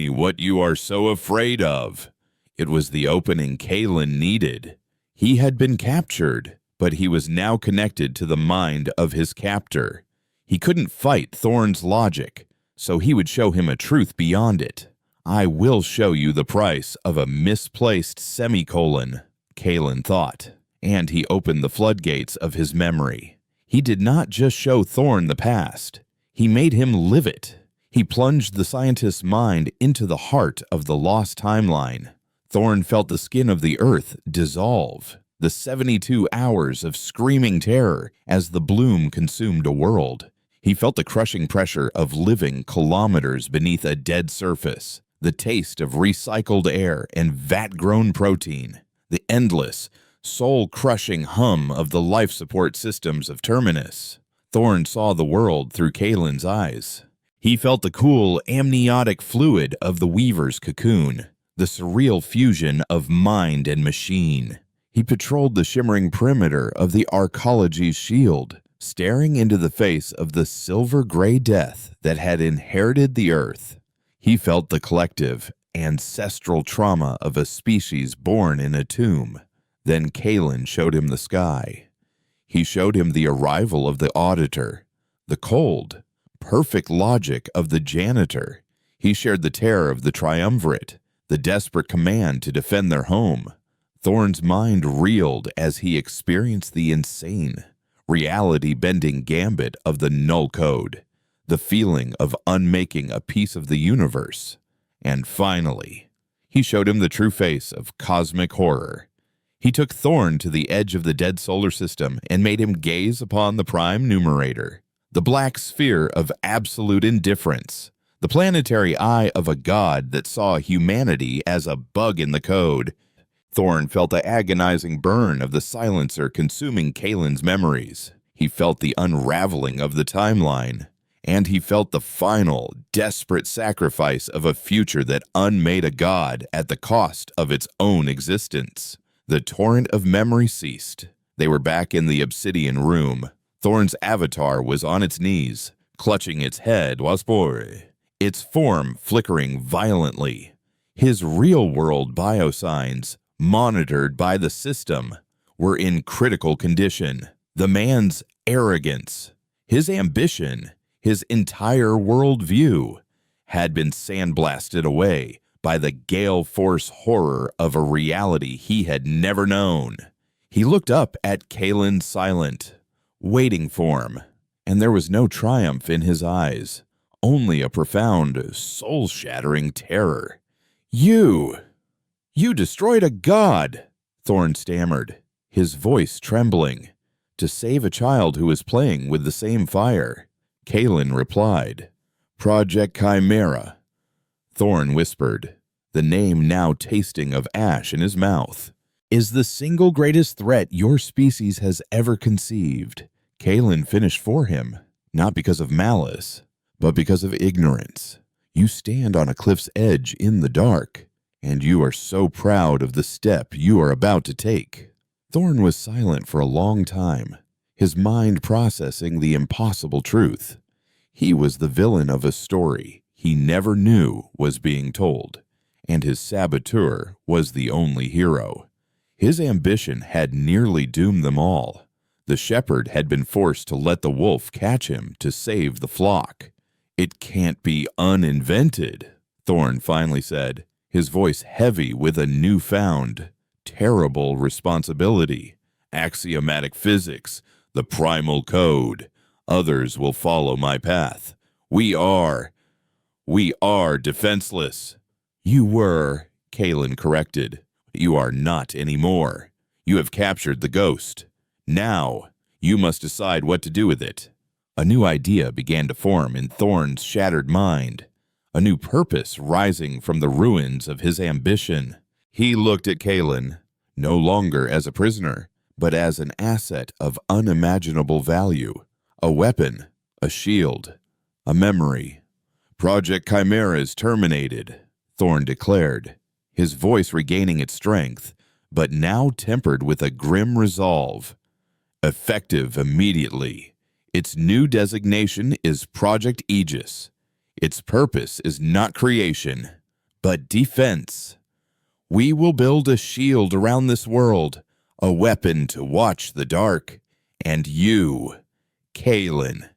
what you are so afraid of." It was the opening Kalen needed. He had been captured, but he was now connected to the mind of his captor. He couldn't fight Thorn's logic, so he would show him a truth beyond it. "I will show you the price of a misplaced semicolon," Kalen thought, and he opened the floodgates of his memory. He did not just show Thorn the past, he made him live it. He plunged the scientist's mind into the heart of the lost timeline. Thorn felt the skin of the earth dissolve, the 72 hours of screaming terror as the bloom consumed a world. He felt the crushing pressure of living kilometers beneath a dead surface, the taste of recycled air and vat-grown protein, the endless, soul-crushing hum of the life support systems of Terminus. Thorn saw the world through Kalen's eyes. He felt the cool, amniotic fluid of the Weaver's cocoon, the surreal fusion of mind and machine. He patrolled the shimmering perimeter of the Arcology's shield, staring into the face of the silver-gray death that had inherited the Earth. He felt the collective, ancestral trauma of a species born in a tomb. Then Kalen showed him the sky. He showed him the arrival of the auditor, the cold, perfect logic of the janitor. He shared the terror of the triumvirate, the desperate command to defend their home. Thorn's mind reeled as he experienced the insane, reality-bending gambit of the null code, the feeling of unmaking a piece of the universe. And finally, he showed him the true face of cosmic horror. He took Thorn to the edge of the dead solar system and made him gaze upon the prime numerator, the black sphere of absolute indifference, the planetary eye of a god that saw humanity as a bug in the code. Thorn felt the agonizing burn of the silencer consuming Kalen's memories. He felt the unraveling of the timeline. And he felt the final, desperate sacrifice of a future that unmade a god at the cost of its own existence. The torrent of memory ceased. They were back in the obsidian room. Thorn's avatar was on its knees, clutching its head, its form flickering violently. His real-world biosigns, monitored by the system, were in critical condition. The man's arrogance, his ambition, his entire worldview had been sandblasted away by the gale force horror of a reality he had never known. He looked up at Kalen silent, waiting for him, and there was no triumph in his eyes, only a profound, soul-shattering terror. You destroyed a god," Thorn stammered, his voice trembling, "to save a child who was playing with the same fire." Kalen replied, "Project Chimera." Thorn whispered, the name now tasting of ash in his mouth, "is the single greatest threat your species has ever conceived." Kalen finished for him, not because of malice, but because of ignorance. "You stand on a cliff's edge in the dark, and you are so proud of the step you are about to take." Thorn was silent for a long time, his mind processing the impossible truth. He was the villain of a story he never knew was being told, and his saboteur was the only hero. His ambition had nearly doomed them all. The shepherd had been forced to let the wolf catch him to save the flock. "It can't be uninvented," Thorn finally said, his voice heavy with a newfound, terrible responsibility. "Axiomatic physics, the primal code. Others will follow my path. We are defenseless." "You were," Kalen corrected. "You are not anymore. You have captured the ghost. Now, you must decide what to do with it." A new idea began to form in Thorn's shattered mind, a new purpose rising from the ruins of his ambition. He looked at Kalen, no longer as a prisoner, but as an asset of unimaginable value, a weapon, a shield, a memory. "Project Chimera is terminated," Thorn declared, his voice regaining its strength, but now tempered with a grim resolve. "Effective immediately. Its new designation is Project Aegis. Its purpose is not creation, but defense. We will build a shield around this world, a weapon to watch the dark, and you, Kalen,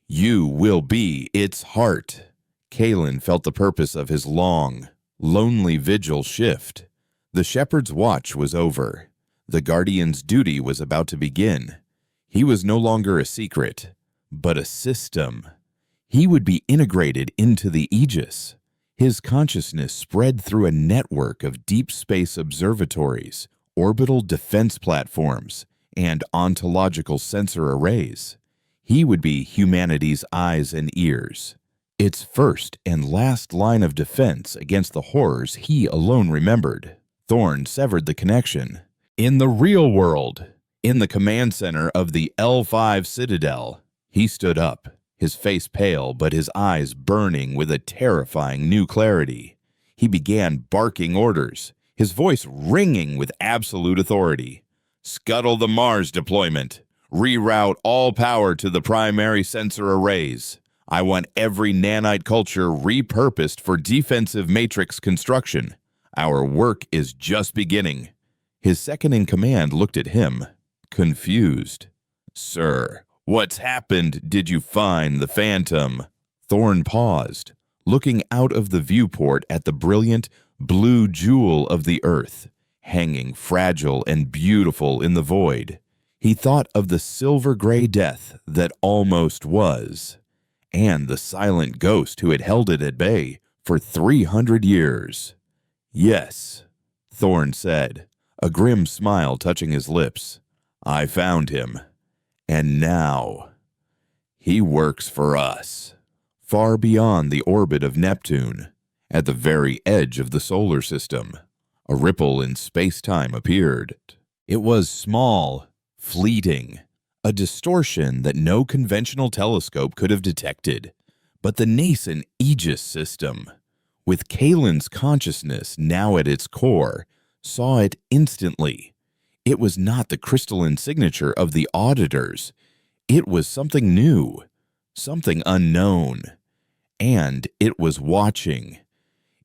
you will be its heart." Kalen felt the purpose of his long, lonely vigil shift. The shepherd's watch was over. The guardian's duty was about to begin. He was no longer a secret, but a system. He would be integrated into the Aegis. His consciousness spread through a network of deep space observatories, orbital defense platforms, and ontological sensor arrays. He would be humanity's eyes and ears, its first and last line of defense against the horrors he alone remembered. Thorn severed the connection. In the real world, in the command center of the L5 Citadel, he stood up, his face pale but his eyes burning with a terrifying new clarity. He began barking orders, his voice ringing with absolute authority. "Scuttle the Mars deployment. Reroute all power to the primary sensor arrays. I want every nanite culture repurposed for defensive matrix construction. Our work is just beginning." His second-in-command looked at him, confused. "Sir, what's happened? Did you find the Phantom?" Thorn paused, looking out of the viewport at the brilliant blue jewel of the earth, hanging fragile and beautiful in the void. He thought of the silver-gray death that almost was, and the silent ghost who had held it at bay for 300 years. "Yes," Thorn said, a grim smile touching his lips. "I found him. And now he works for us." Far beyond the orbit of Neptune, at the very edge of the solar system, a ripple in space-time appeared. It was small, fleeting, a distortion that no conventional telescope could have detected. But the nascent Aegis system, with Kalen's consciousness now at its core, saw it instantly. It was not the crystalline signature of the auditors. It was something new, something unknown. And it was watching.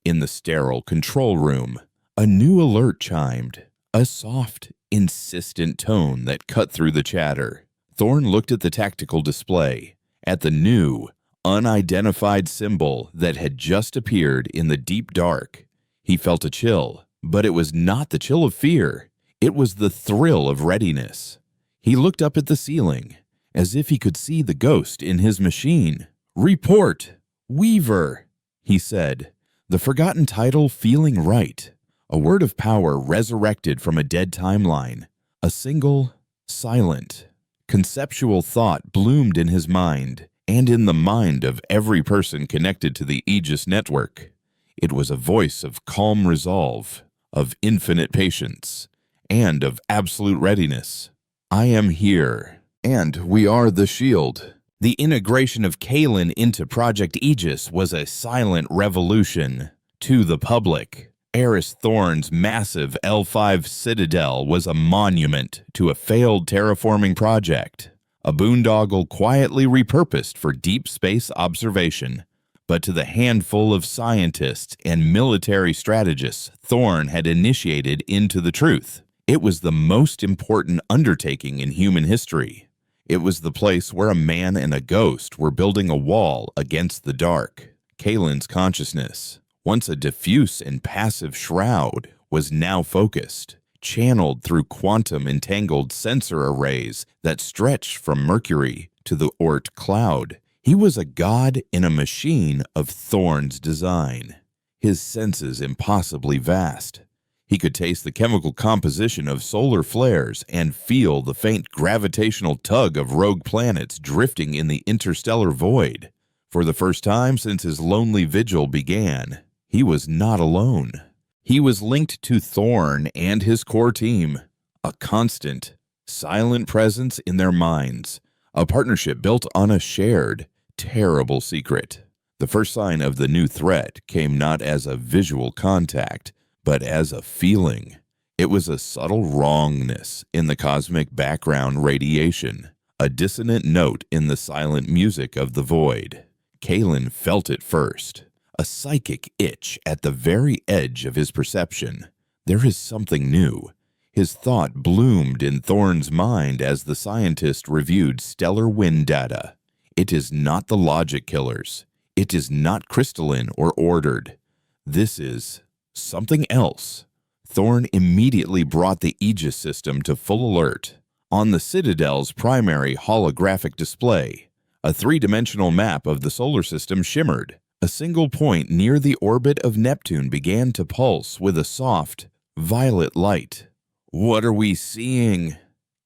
In the sterile control room, a new alert chimed, a soft, insistent tone that cut through the chatter. Thorn looked at the tactical display, at the new, unidentified symbol that had just appeared in the deep dark. He felt a chill, but it was not the chill of fear. It was the thrill of readiness. He looked up at the ceiling, as if he could see the ghost in his machine. "Report, Weaver," he said, the forgotten title feeling right. A word of power resurrected from a dead timeline. A single, silent, conceptual thought bloomed in his mind, and in the mind of every person connected to the Aegis network. It was a voice of calm resolve, of infinite patience, and of absolute readiness. "I am here, and we are the shield." The integration of Kalen into Project Aegis was a silent revolution. To the public, Eris Thorn's massive L5 citadel was a monument to a failed terraforming project, a boondoggle quietly repurposed for deep space observation. But to the handful of scientists and military strategists Thorn had initiated into the truth, it was the most important undertaking in human history. It was the place where a man and a ghost were building a wall against the dark. Kalen's consciousness, once a diffuse and passive shroud, was now focused, channeled through quantum-entangled sensor arrays that stretched from Mercury to the Oort cloud. He was a god in a machine of Thorn's design, his senses impossibly vast. He could taste the chemical composition of solar flares and feel the faint gravitational tug of rogue planets drifting in the interstellar void. For the first time since his lonely vigil began, he was not alone. He was linked to Thorn and his core team, a constant, silent presence in their minds, a partnership built on a shared, terrible secret. The first sign of the new threat came not as a visual contact, but as a feeling. It was a subtle wrongness in the cosmic background radiation, a dissonant note in the silent music of the void. Kalen felt it first, a psychic itch at the very edge of his perception. There is something new. His thought bloomed in Thorn's mind as the scientist reviewed stellar wind data. It is not the logic killers. It is not crystalline or ordered. This is something else. Thorn immediately brought the Aegis system to full alert. On the Citadel's primary holographic display, a three-dimensional map of the solar system shimmered. A single point near the orbit of Neptune began to pulse with a soft, violet light. "What are we seeing,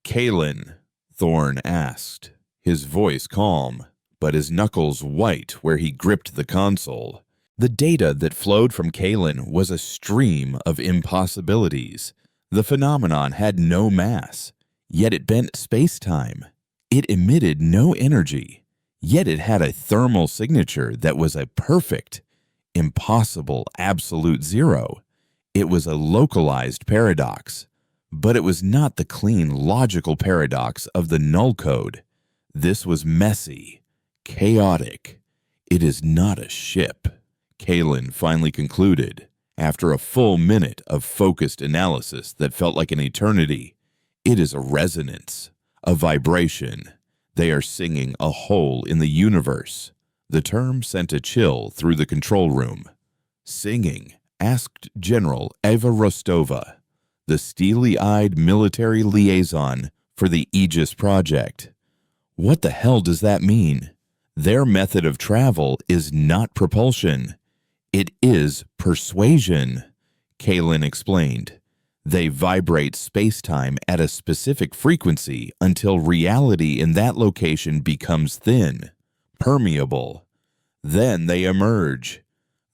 Kalen?" Thorn asked, his voice calm, but his knuckles white where he gripped the console. The data that flowed from Kalen was a stream of impossibilities. The phenomenon had no mass, yet it bent space-time. It emitted no energy, yet it had a thermal signature that was a perfect, impossible absolute zero. It was a localized paradox, but it was not the clean, logical paradox of the null code. This was messy, chaotic. "It is not a ship," Kalen finally concluded, After a full minute of focused analysis that felt like an eternity, it is a resonance, a vibration. They are singing a hole in the universe. The term sent a chill through the control room. Singing? Asked General Eva Rostova, the steely-eyed military liaison for the Aegis project. What the hell does that mean? Their method of travel is not propulsion. It is persuasion, Kaylin explained. They vibrate space-time at a specific frequency until reality in that location becomes thin, permeable. Then they emerge.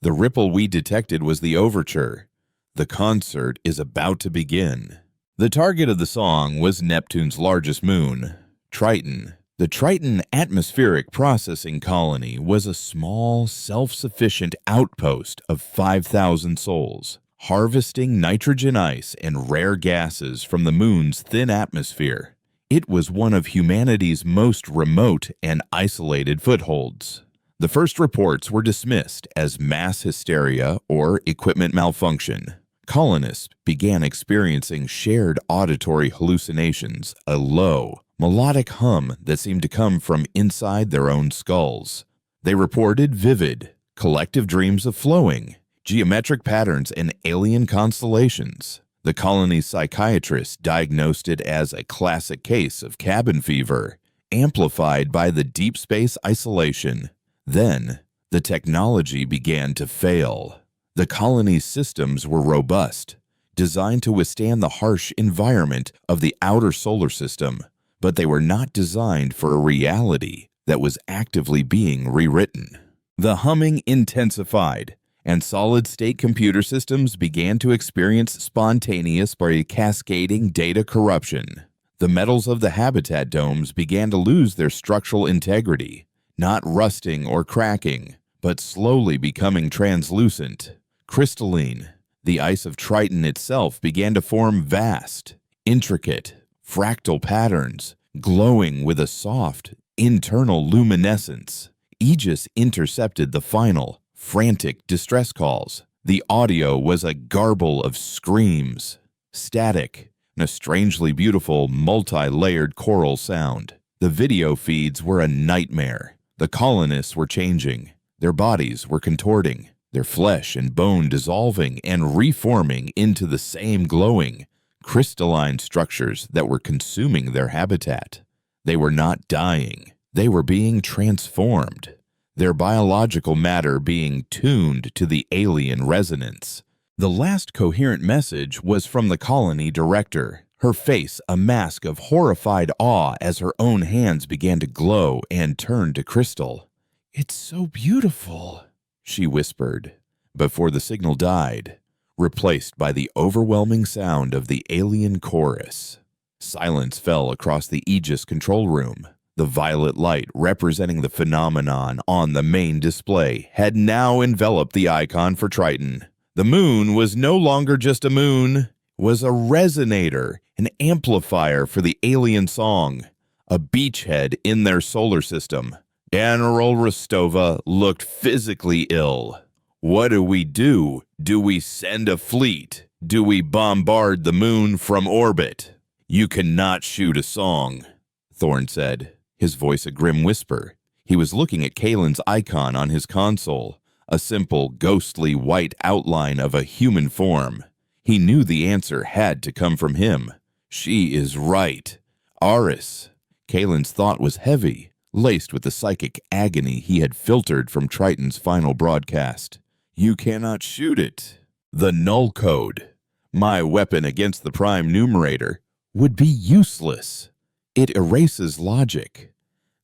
The ripple we detected was the overture. The concert is about to begin. The target of the song was Neptune's largest moon, Triton. The Triton Atmospheric Processing Colony was a small, self-sufficient outpost of 5,000 souls, harvesting nitrogen ice and rare gases from the moon's thin atmosphere. It was one of humanity's most remote and isolated footholds. The first reports were dismissed as mass hysteria or equipment malfunction. Colonists began experiencing shared auditory hallucinations, a low, melodic hum that seemed to come from inside their own skulls. They reported vivid, collective dreams of flowing, geometric patterns, and alien constellations. The colony's psychiatrist diagnosed it as a classic case of cabin fever, amplified by the deep space isolation. Then, the technology began to fail. The colony's systems were robust, designed to withstand the harsh environment of the outer solar system, but they were not designed for a reality that was actively being rewritten. The humming intensified, and solid-state computer systems began to experience spontaneous but cascading data corruption. The metals of the habitat domes began to lose their structural integrity, not rusting or cracking, but slowly becoming translucent, crystalline. The ice of Triton itself began to form vast, intricate, fractal patterns, glowing with a soft, internal luminescence. Aegis intercepted the final, frantic distress calls. The audio was a garble of screams, static, and a strangely beautiful, multi-layered choral sound. The video feeds were a nightmare. The colonists were changing. Their bodies were contorting, their flesh and bone dissolving and reforming into the same glowing, crystalline structures that were consuming their habitat. They were not dying. They were being transformed, their biological matter being tuned to the alien resonance. The last coherent message was from the colony director, her face a mask of horrified awe as her own hands began to glow and turn to crystal. "It's so beautiful," she whispered, before the signal died, replaced by the overwhelming sound of the alien chorus. Silence fell across the Aegis control room. The violet light representing the phenomenon on the main display had now enveloped the icon for Triton. The moon was no longer just a moon, was a resonator, an amplifier for the alien song, a beachhead in their solar system. General Rostova looked physically ill. "What do we do? Do we send a fleet? Do we bombard the moon from orbit?" "You cannot shoot a song," Thorne said, his voice a grim whisper. He was looking at Kaylin's icon on his console, a simple, ghostly white outline of a human form. He knew the answer had to come from him. She is right. Aris. Kaylin's thought was heavy, laced with the psychic agony he had filtered from Triton's final broadcast. "You cannot shoot it." The null code, my weapon against the prime numerator, would be useless. It erases logic.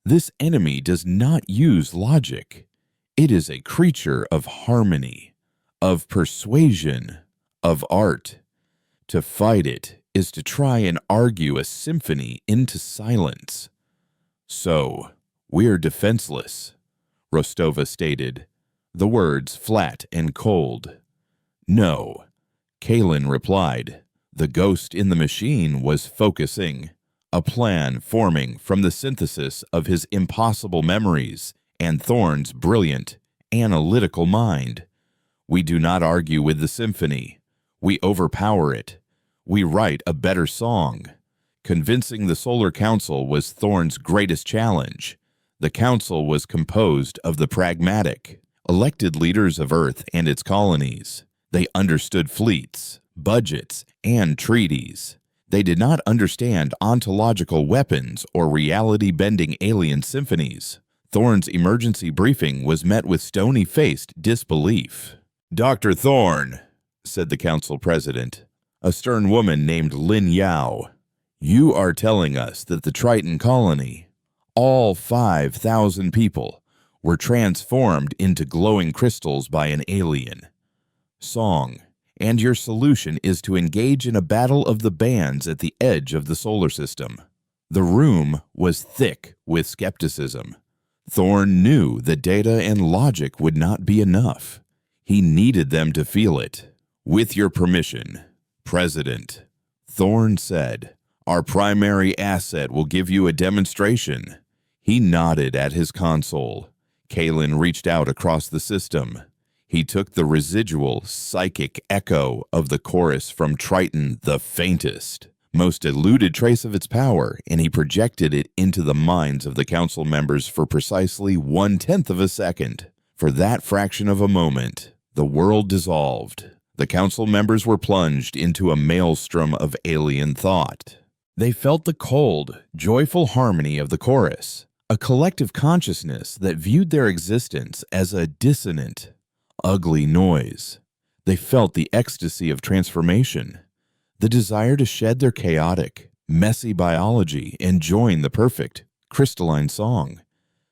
This enemy does not use logic. It is a creature of harmony, of persuasion, of art. To fight it is to try and argue a symphony into silence. "So, we're defenseless," Rostova stated, the words flat and cold. "No," Kaylin replied. The ghost in the machine was focusing, a plan forming from the synthesis of his impossible memories and Thorne's brilliant, analytical mind. We do not argue with the symphony. We overpower it. We write a better song. Convincing the Solar Council was Thorne's greatest challenge. The council was composed of the pragmatic, elected leaders of Earth and its colonies. They understood fleets, budgets, and treaties. They did not understand ontological weapons or reality-bending alien symphonies. Thorne's emergency briefing was met with stony-faced disbelief. "Dr. Thorne," said the council president, a stern woman named Lin Yao, "you are telling us that the Triton colony, all 5,000 people, were transformed into glowing crystals by an alien. Song, and your solution is to engage in a battle of the bands at the edge of the solar system." The room was thick with skepticism. Thorne knew that data and logic would not be enough. He needed them to feel it. "With your permission, President," Thorne said, "our primary asset will give you a demonstration." He nodded at his console. Kalen reached out across the system. He took the residual psychic echo of the chorus from Triton, the faintest, most eluded trace of its power, and he projected it into the minds of the council members for precisely 1/10 of a second. For that fraction of a moment, the world dissolved. The council members were plunged into a maelstrom of alien thought. They felt the cold, joyful harmony of the chorus, a collective consciousness that viewed their existence as a dissonant, ugly noise. They felt the ecstasy of transformation, the desire to shed their chaotic, messy biology and join the perfect, crystalline song.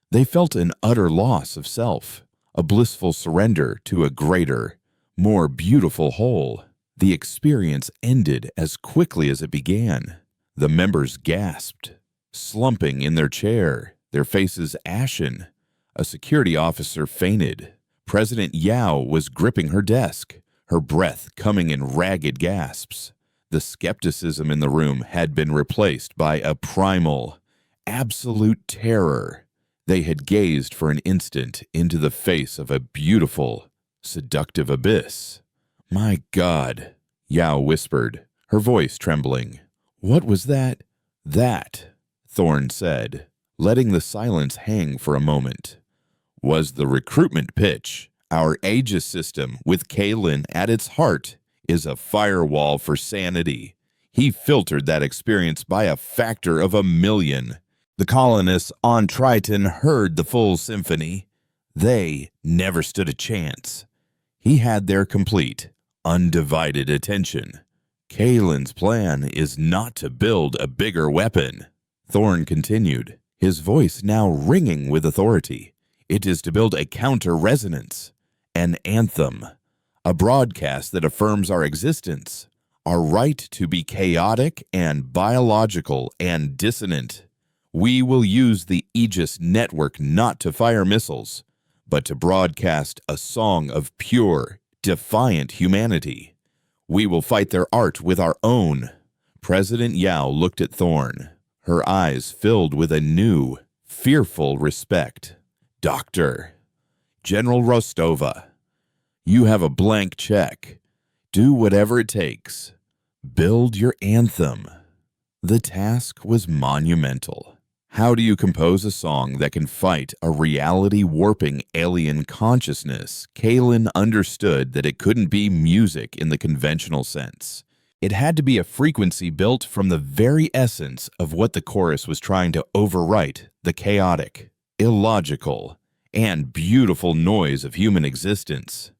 They felt an utter loss of self, a blissful surrender to a greater, more beautiful whole. The experience ended as quickly as it began. The members gasped, slumping in their chair, their faces ashen. A security officer fainted. President Yao was gripping her desk, her breath coming in ragged gasps. The skepticism in the room had been replaced by a primal, absolute terror. They had gazed for an instant into the face of a beautiful, seductive abyss. "My God," Yao whispered, her voice trembling. "What was that?" "That," Thorne said, letting the silence hang for a moment, "was the recruitment pitch. Our Aegis system, with Kalen at its heart, is a firewall for sanity. He filtered that experience by a factor of 1,000,000. The colonists on Triton heard the full symphony. They never stood a chance. He had their complete, undivided attention. Kalen's plan is not to build a bigger weapon," Thorne continued, his voice now ringing with authority. "It is to build a counter-resonance, an anthem, a broadcast that affirms our existence, our right to be chaotic and biological and dissonant. We will use the Aegis network not to fire missiles, but to broadcast a song of pure, defiant humanity. We will fight their art with our own." President Yao looked at Thorne, her eyes filled with a new, fearful respect. "Doctor, General Rostova, you have a blank check. Do whatever it takes. Build your anthem." The task was monumental. How do you compose a song that can fight a reality-warping alien consciousness? Kalen understood that it couldn't be music in the conventional sense. It had to be a frequency built from the very essence of what the chorus was trying to overwrite, the chaotic, illogical, and beautiful noise of human existence.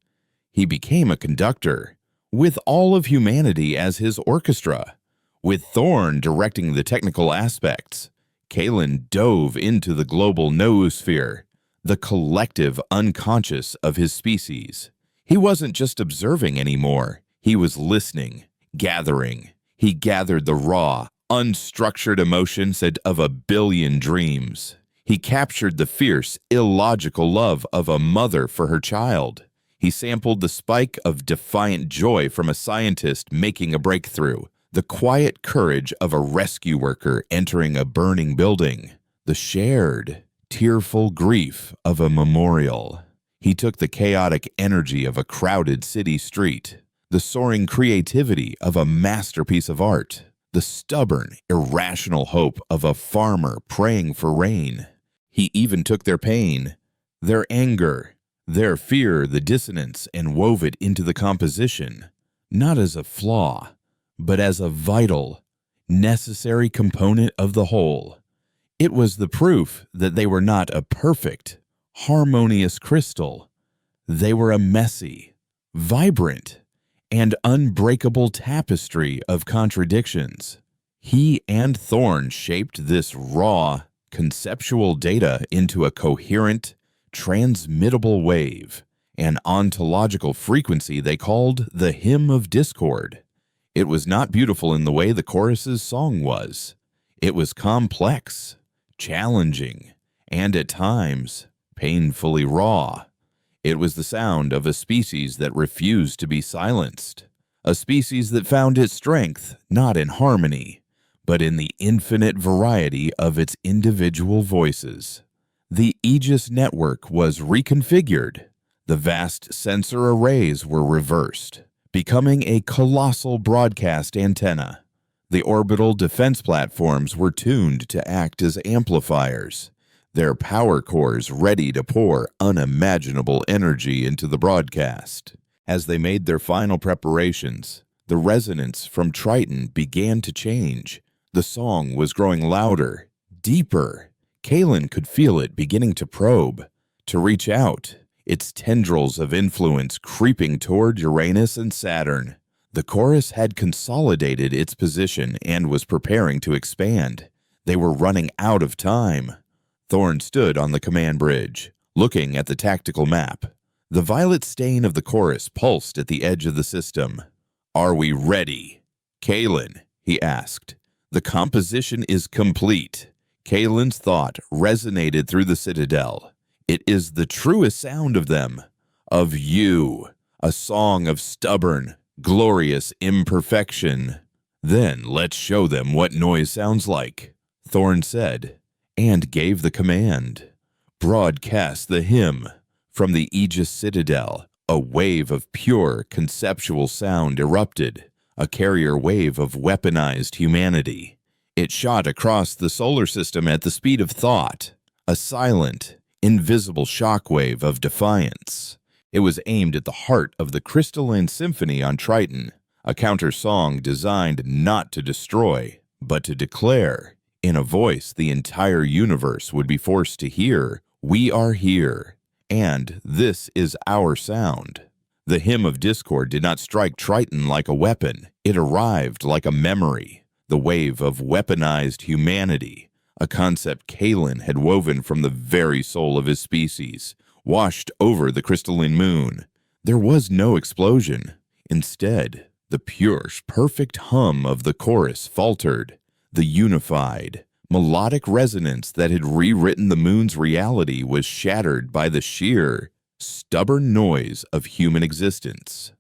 He became a conductor, with all of humanity as his orchestra. With Thorne directing the technical aspects, Kalen dove into the global noosphere, the collective unconscious of his species. He wasn't just observing anymore. He was listening, gathering. He gathered the raw, unstructured emotions of 1,000,000,000 dreams. He captured the fierce, illogical love of a mother for her child. He sampled the spike of defiant joy from a scientist making a breakthrough, the quiet courage of a rescue worker entering a burning building, the shared, tearful grief of a memorial. He took the chaotic energy of a crowded city street, the soaring creativity of a masterpiece of art, the stubborn, irrational hope of a farmer praying for rain. He even took their pain, their anger, their fear, the dissonance, and wove it into the composition, not as a flaw, but as a vital, necessary component of the whole. It was the proof that they were not a perfect, harmonious crystal. They were a messy, vibrant, and unbreakable tapestry of contradictions. He and Thorn shaped this raw, conceptual data into a coherent, transmittable wave, an ontological frequency they called the Hymn of Discord. It was not beautiful in the way the chorus's song was. It was complex, challenging, and at times painfully raw. It was the sound of a species that refused to be silenced, a species that found its strength not in harmony, but in the infinite variety of its individual voices. The Aegis network was reconfigured. The vast sensor arrays were reversed, becoming a colossal broadcast antenna. The orbital defense platforms were tuned to act as amplifiers, their power cores ready to pour unimaginable energy into the broadcast. As they made their final preparations, the resonance from Triton began to change. The song was growing louder, deeper. Kalen could feel it beginning to probe, to reach out, its tendrils of influence creeping toward Uranus and Saturn. The chorus had consolidated its position and was preparing to expand. They were running out of time. Thorn stood on the command bridge, looking at the tactical map. The violet stain of the chorus pulsed at the edge of the system. "Are we ready?" "Kalen," he asked. "The composition is complete." Kalen's thought resonated through the citadel. "It is the truest sound of them, of you, a song of stubborn, glorious imperfection." "Then let's show them what noise sounds like," Thorn said, and gave the command. "Broadcast the hymn." From the Aegis Citadel, a wave of pure conceptual sound erupted, a carrier wave of weaponized humanity. It shot across the solar system at the speed of thought, a silent, invisible shockwave of defiance. It was aimed at the heart of the crystalline symphony on Triton, a counter-song designed not to destroy, but to declare, in a voice the entire universe would be forced to hear, "We are here, and this is our sound." The Hymn of Discord did not strike Triton like a weapon. It arrived like a memory, the wave of weaponized humanity, a concept Kalen had woven from the very soul of his species, washed over the crystalline moon. There was no explosion. Instead, the pure, perfect hum of the chorus faltered. The unified, melodic resonance that had rewritten the moon's reality was shattered by the sheer, stubborn noise of human existence.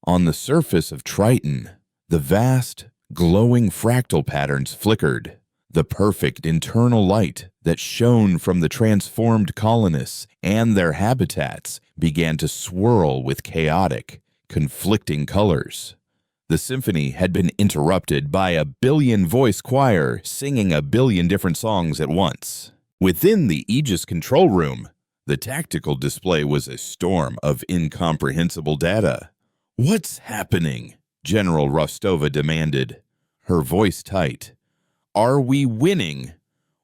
On the surface of Triton, the vast, glowing fractal patterns flickered. The perfect internal light that shone from the transformed colonists and their habitats began to swirl with chaotic, conflicting colors. The symphony had been interrupted by a billion-voice choir singing a billion different songs at once. Within the Aegis control room, the tactical display was a storm of incomprehensible data. "What's happening?" General Rostova demanded, her voice tight. "Are we winning?"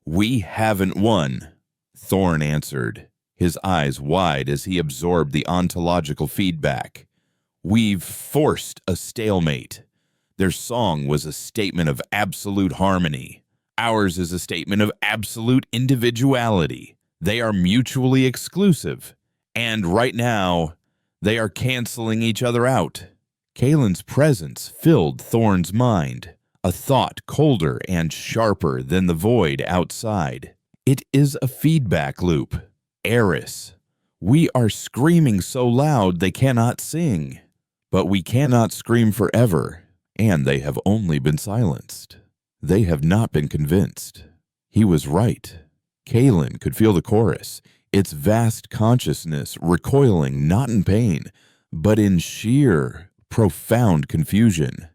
"We haven't won," Thorn answered, his eyes wide as he absorbed the ontological feedback. "We've forced a stalemate. Their song was a statement of absolute harmony. Ours is a statement of absolute individuality. They are mutually exclusive, and right now, they are canceling each other out." Kalen's presence filled Thorn's mind, a thought colder and sharper than the void outside. It is a feedback loop. Eris, we are screaming so loud they cannot sing. But we cannot scream forever, and they have only been silenced. They have not been convinced. He was right. Kalen could feel the chorus, its vast consciousness recoiling not in pain, but in sheer, profound confusion.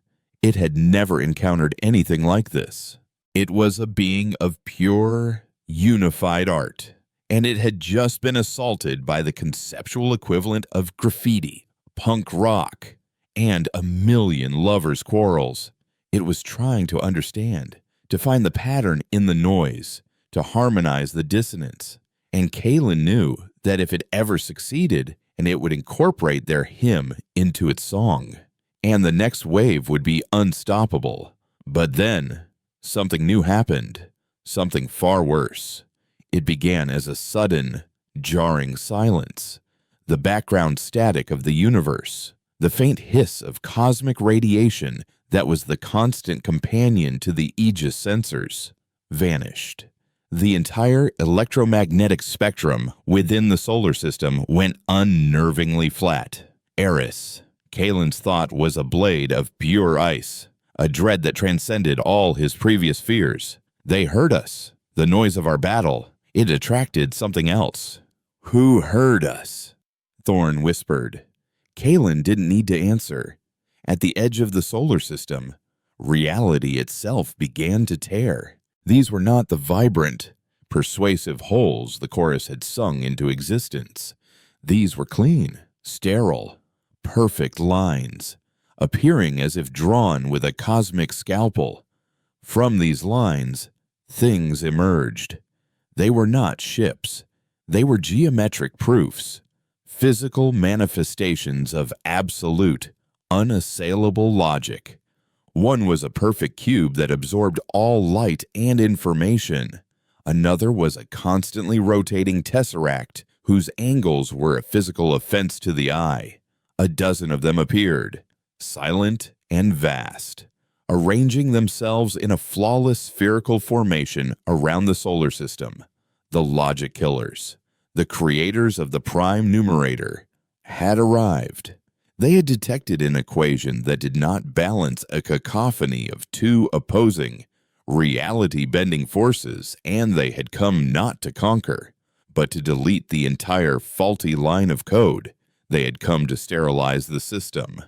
It had never encountered anything like this. It was a being of pure, unified art, and it had just been assaulted by the conceptual equivalent of graffiti, punk rock, and a million lovers' quarrels. It was trying to understand, to find the pattern in the noise, to harmonize the dissonance. And Kalen knew that if it ever succeeded, and it would incorporate their hymn into its song, and the next wave would be unstoppable. But then, something new happened, something far worse. It began as a sudden, jarring silence, the background static of the universe, the faint hiss of cosmic radiation that was the constant companion to the Aegis sensors, vanished. The entire electromagnetic spectrum within the solar system went unnervingly flat. Eris, Kalen's thought, was a blade of pure ice, a dread that transcended all his previous fears. They heard us. The noise of our battle, it attracted something else. Who heard us? Thorn whispered. Kalen didn't need to answer. At the edge of the solar system, reality itself began to tear. These were not the vibrant, persuasive wholes the chorus had sung into existence. These were clean, sterile, perfect lines, appearing as if drawn with a cosmic scalpel. From these lines, things emerged. They were not ships. They were geometric proofs, physical manifestations of absolute, unassailable logic. One was a perfect cube that absorbed all light and information. Another was a constantly rotating tesseract whose angles were a physical offense to the eye. A dozen of them appeared, silent and vast, arranging themselves in a flawless spherical formation around the solar system. The logic killers, the creators of the prime numerator, had arrived. They had detected an equation that did not balance a cacophony of two opposing, reality-bending forces, and they had come not to conquer, but to delete the entire faulty line of code. They had come to sterilize the system.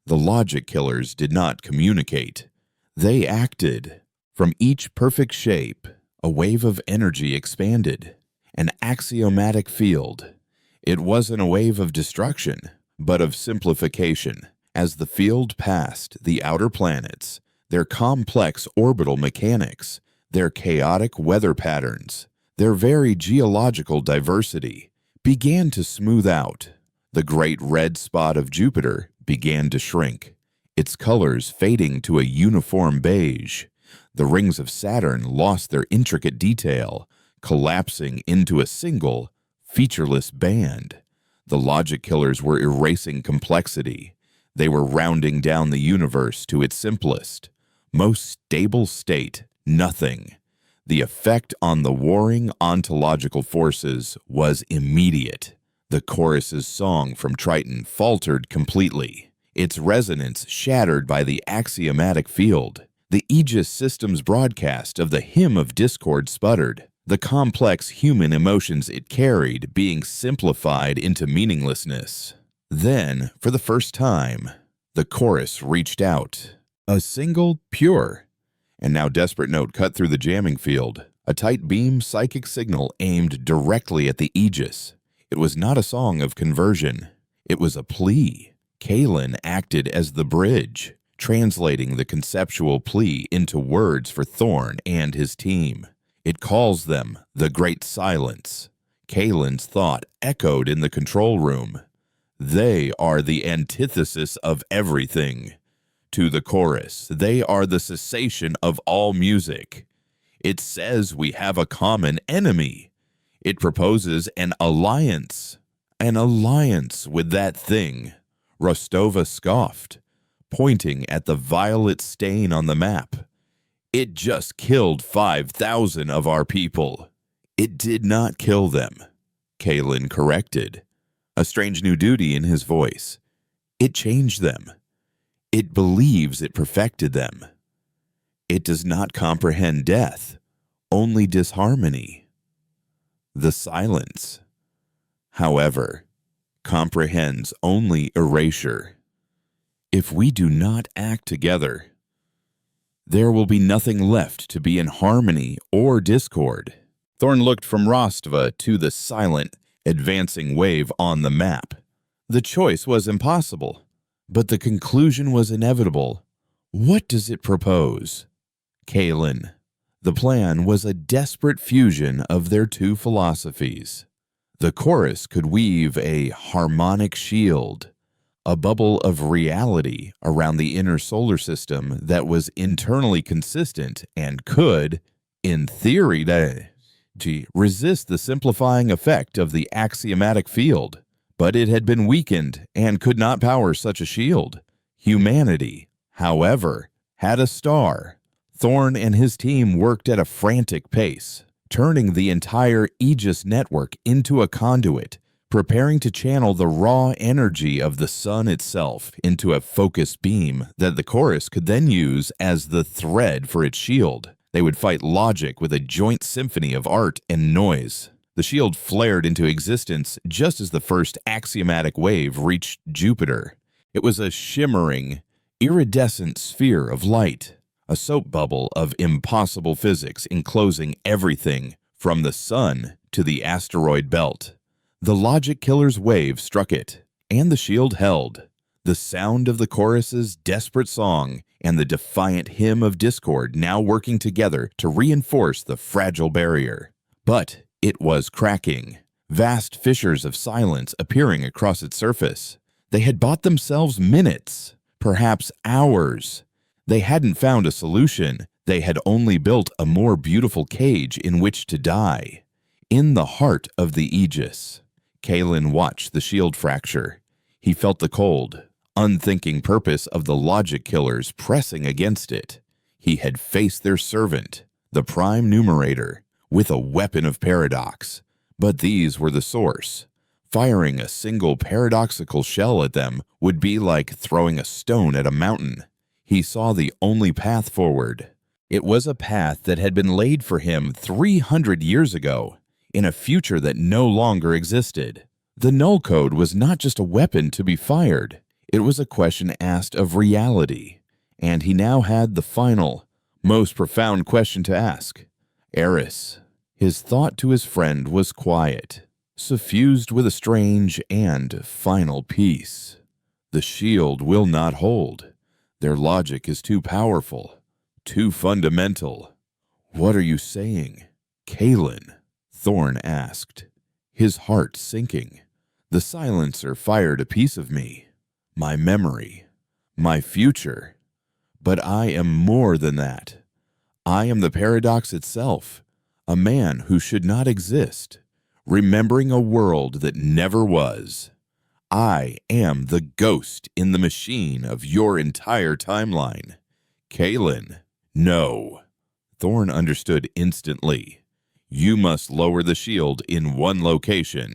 The logic killers did not communicate. They acted. From each perfect shape, a wave of energy expanded, an axiomatic field. It wasn't a wave of destruction, but of simplification. As the field passed the outer planets, their complex orbital mechanics, their chaotic weather patterns, their very geological diversity began to smooth out. The great red spot of Jupiter began to shrink, its colors fading to a uniform beige. The rings of Saturn lost their intricate detail, collapsing into a single, featureless band. The logic killers were erasing complexity. They were rounding down the universe to its simplest, most stable state, nothing. The effect on the warring ontological forces was immediate. The chorus's song from Triton faltered completely, its resonance shattered by the axiomatic field. The Aegis system's broadcast of the hymn of discord sputtered, the complex human emotions it carried being simplified into meaninglessness. Then, for the first time, the chorus reached out. A single, pure, and now desperate note cut through the jamming field, a tight beam psychic signal aimed directly at the Aegis. It was not a song of conversion. It was a plea. Kalen acted as the bridge, translating the conceptual plea into words for Thorn and his team. It calls them the Great Silence. Kalen's thought echoed in the control room. They are the antithesis of everything. To the chorus, they are the cessation of all music. It says we have a common enemy. It proposes an alliance with that thing. Rostova scoffed, pointing at the violet stain on the map. It just killed 5,000 of our people. It did not kill them, Kalen corrected, a strange new duty in his voice. It changed them. It believes it perfected them. It does not comprehend death, only disharmony. The silence, however, comprehends only erasure. If we do not act together, there will be nothing left to be in harmony or discord. Thorn looked from Rostava to the silent, advancing wave on the map. The choice was impossible, but the conclusion was inevitable. What does it propose? Kalen. The plan was a desperate fusion of their two philosophies. The chorus could weave a harmonic shield, a bubble of reality around the inner solar system that was internally consistent and could, in theory, resist the simplifying effect of the axiomatic field. But it had been weakened and could not power such a shield. Humanity, however, had a star. Thorn and his team worked at a frantic pace, turning the entire Aegis network into a conduit, preparing to channel the raw energy of the sun itself into a focused beam that the chorus could then use as the thread for its shield. They would fight logic with a joint symphony of art and noise. The shield flared into existence just as the first axiomatic wave reached Jupiter. It was a shimmering, iridescent sphere of light, a soap bubble of impossible physics enclosing everything from the sun to the asteroid belt. The logic killer's wave struck it, and the shield held. The sound of the chorus's desperate song and the defiant hymn of discord now working together to reinforce the fragile barrier. But it was cracking, vast fissures of silence appearing across its surface. They had bought themselves minutes, perhaps hours. They hadn't found a solution. They had only built a more beautiful cage in which to die. In the heart of the Aegis, Kalen watched the shield fracture. He felt the cold, unthinking purpose of the logic killers pressing against it. He had faced their servant, the prime numerator, with a weapon of paradox, but these were the source. Firing a single paradoxical shell at them would be like throwing a stone at a mountain. He saw the only path forward. It was a path that had been laid for him 300 years ago, in a future that no longer existed. The null code was not just a weapon to be fired. It was a question asked of reality, and he now had the final, most profound question to ask. Eris. His thought to his friend was quiet, suffused with a strange and final peace. The shield will not hold. Their logic is too powerful, too fundamental. What are you saying, Kalen? Thorn asked, his heart sinking. The silencer fired a piece of me, my memory, my future. But I am more than that. I am the paradox itself, a man who should not exist, remembering a world that never was. I am the ghost in the machine of your entire timeline. Kalen, no. Thorn understood instantly. You must lower the shield in one location.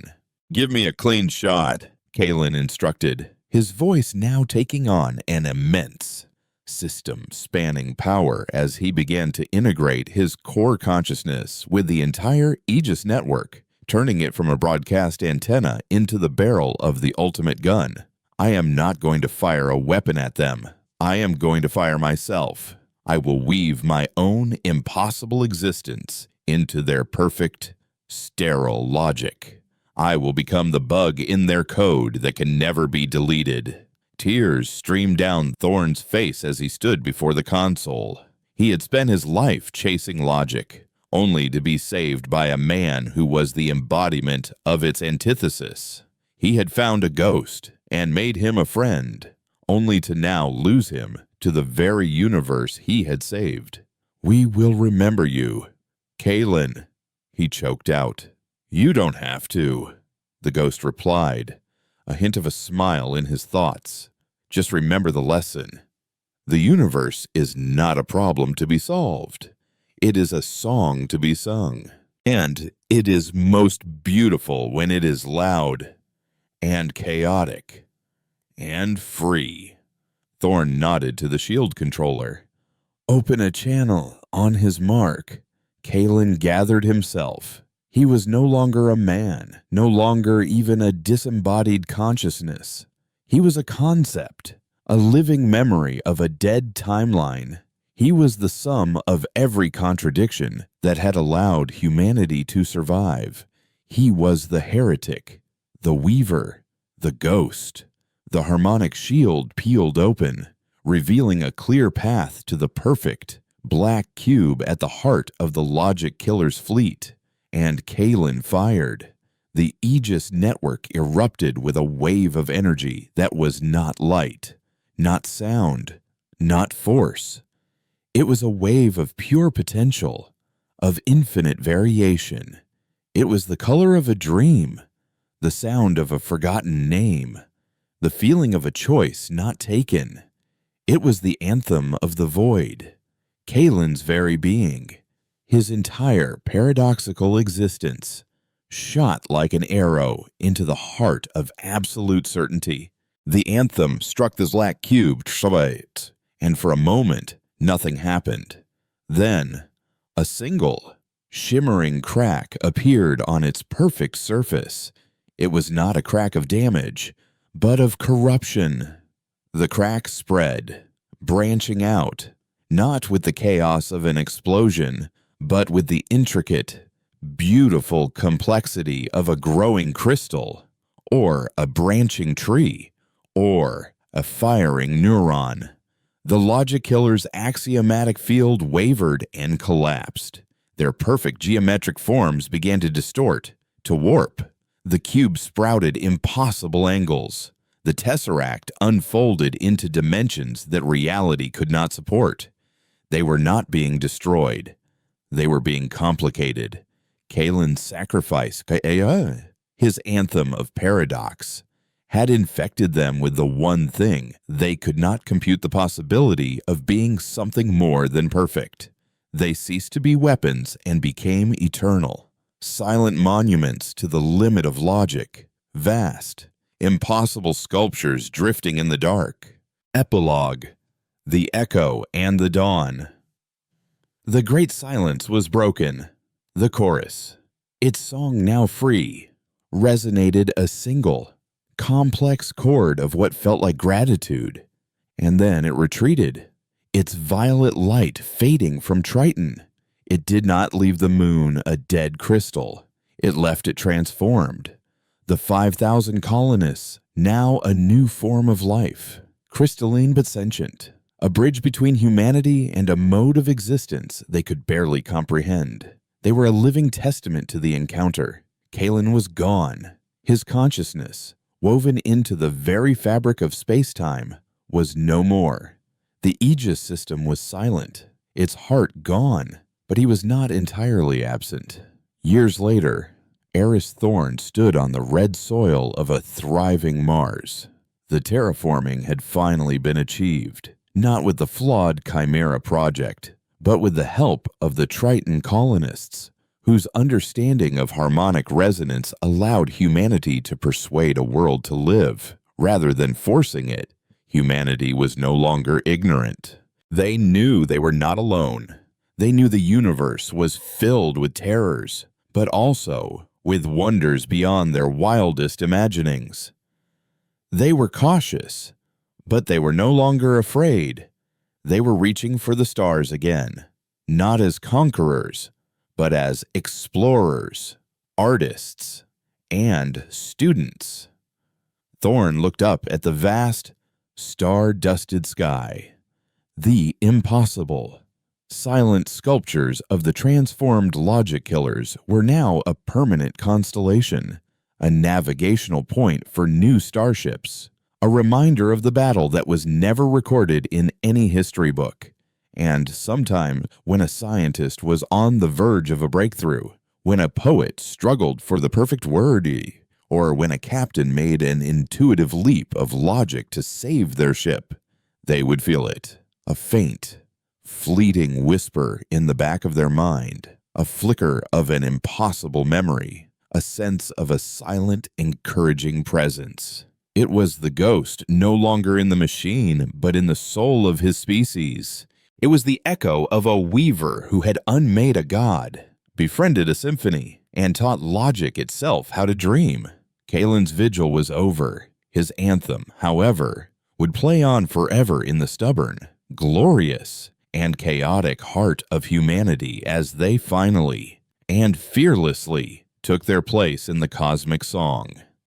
Give me a clean shot, Kalen instructed, his voice now taking on an immense, system-spanning power as he began to integrate his core consciousness with the entire Aegis network, turning it from a broadcast antenna into the barrel of the ultimate gun. I am not going to fire a weapon at them. I am going to fire myself. I will weave my own impossible existence into their perfect, sterile logic. I will become the bug in their code that can never be deleted. Tears streamed down Thorn's face as he stood before the console. He had spent his life chasing logic, only to be saved by a man who was the embodiment of its antithesis. He had found a ghost and made him a friend, only to now lose him to the very universe he had saved. We will remember you, Kalen, he choked out. You don't have to, the ghost replied, a hint of a smile in his thoughts. Just remember the lesson. The universe is not a problem to be solved. It is a song to be sung. And it is most beautiful when it is loud and chaotic and free. Thorn nodded to the shield controller. Open a channel on his mark. Kalen gathered himself. He was no longer a man, no longer even a disembodied consciousness. He was a concept, a living memory of a dead timeline. He was the sum of every contradiction that had allowed humanity to survive. He was the heretic, the weaver, the ghost. The harmonic shield peeled open, revealing a clear path to the perfect, black cube at the heart of the logic killer's fleet. And Kalen fired. The Aegis network erupted with a wave of energy that was not light, not sound, not force. It was a wave of pure potential, of infinite variation. It was the color of a dream, the sound of a forgotten name, the feeling of a choice not taken. It was the anthem of the void, Kalen's very being, his entire paradoxical existence, shot like an arrow into the heart of absolute certainty. The anthem struck the black cube, and for a moment, nothing happened. Then, a single, shimmering crack appeared on its perfect surface. It was not a crack of damage, but of corruption. The crack spread, branching out, not with the chaos of an explosion, but with the intricate, beautiful complexity of a growing crystal, or a branching tree, or a firing neuron. The logic killer's axiomatic field wavered and collapsed. Their perfect geometric forms began to distort, to warp. The cube sprouted impossible angles. The tesseract unfolded into dimensions that reality could not support. They were not being destroyed. They were being complicated. Kalen's sacrifice, his anthem of paradox, had infected them with the one thing they could not compute the possibility of being something more than perfect. They ceased to be weapons and became eternal, silent monuments to the limit of logic, vast, impossible sculptures drifting in the dark. Epilogue: The Echo and the Dawn. The great silence was broken. The chorus, its song now free, resonated a single, complex chord of what felt like gratitude, and then it retreated, its violet light fading from Triton. It did not leave the moon a dead crystal. It left it transformed. The 5,000 colonists, now a new form of life, crystalline but sentient, a bridge between humanity and a mode of existence they could barely comprehend. They were a living testament to the encounter. Kalen was gone. His consciousness, woven into the very fabric of space-time, was no more. The Aegis system was silent, its heart gone, but he was not entirely absent. Years later, Eris Thorn stood on the red soil of a thriving Mars. The terraforming had finally been achieved, not with the flawed Chimera project, but with the help of the Triton colonists, whose understanding of harmonic resonance allowed humanity to persuade a world to live, rather than forcing it. Humanity was no longer ignorant. They knew they were not alone. They knew the universe was filled with terrors, but also with wonders beyond their wildest imaginings. They were cautious, but they were no longer afraid. They were reaching for the stars again, not as conquerors, but as explorers, artists, and students. Thorn looked up at the vast, star-dusted sky. The impossible, silent sculptures of the transformed logic killers were now a permanent constellation, a navigational point for new starships, a reminder of the battle that was never recorded in any history book. And sometime when a scientist was on the verge of a breakthrough, when a poet struggled for the perfect word, or when a captain made an intuitive leap of logic to save their ship, they would feel it. A faint, fleeting whisper in the back of their mind, a flicker of an impossible memory, a sense of a silent, encouraging presence. It was the ghost no longer in the machine, but in the soul of his species. It was the echo of a weaver who had unmade a god, befriended a symphony, and taught logic itself how to dream. Kalen's vigil was over. His anthem, however, would play on forever in the stubborn, glorious, and chaotic heart of humanity as they finally and fearlessly took their place in the cosmic song.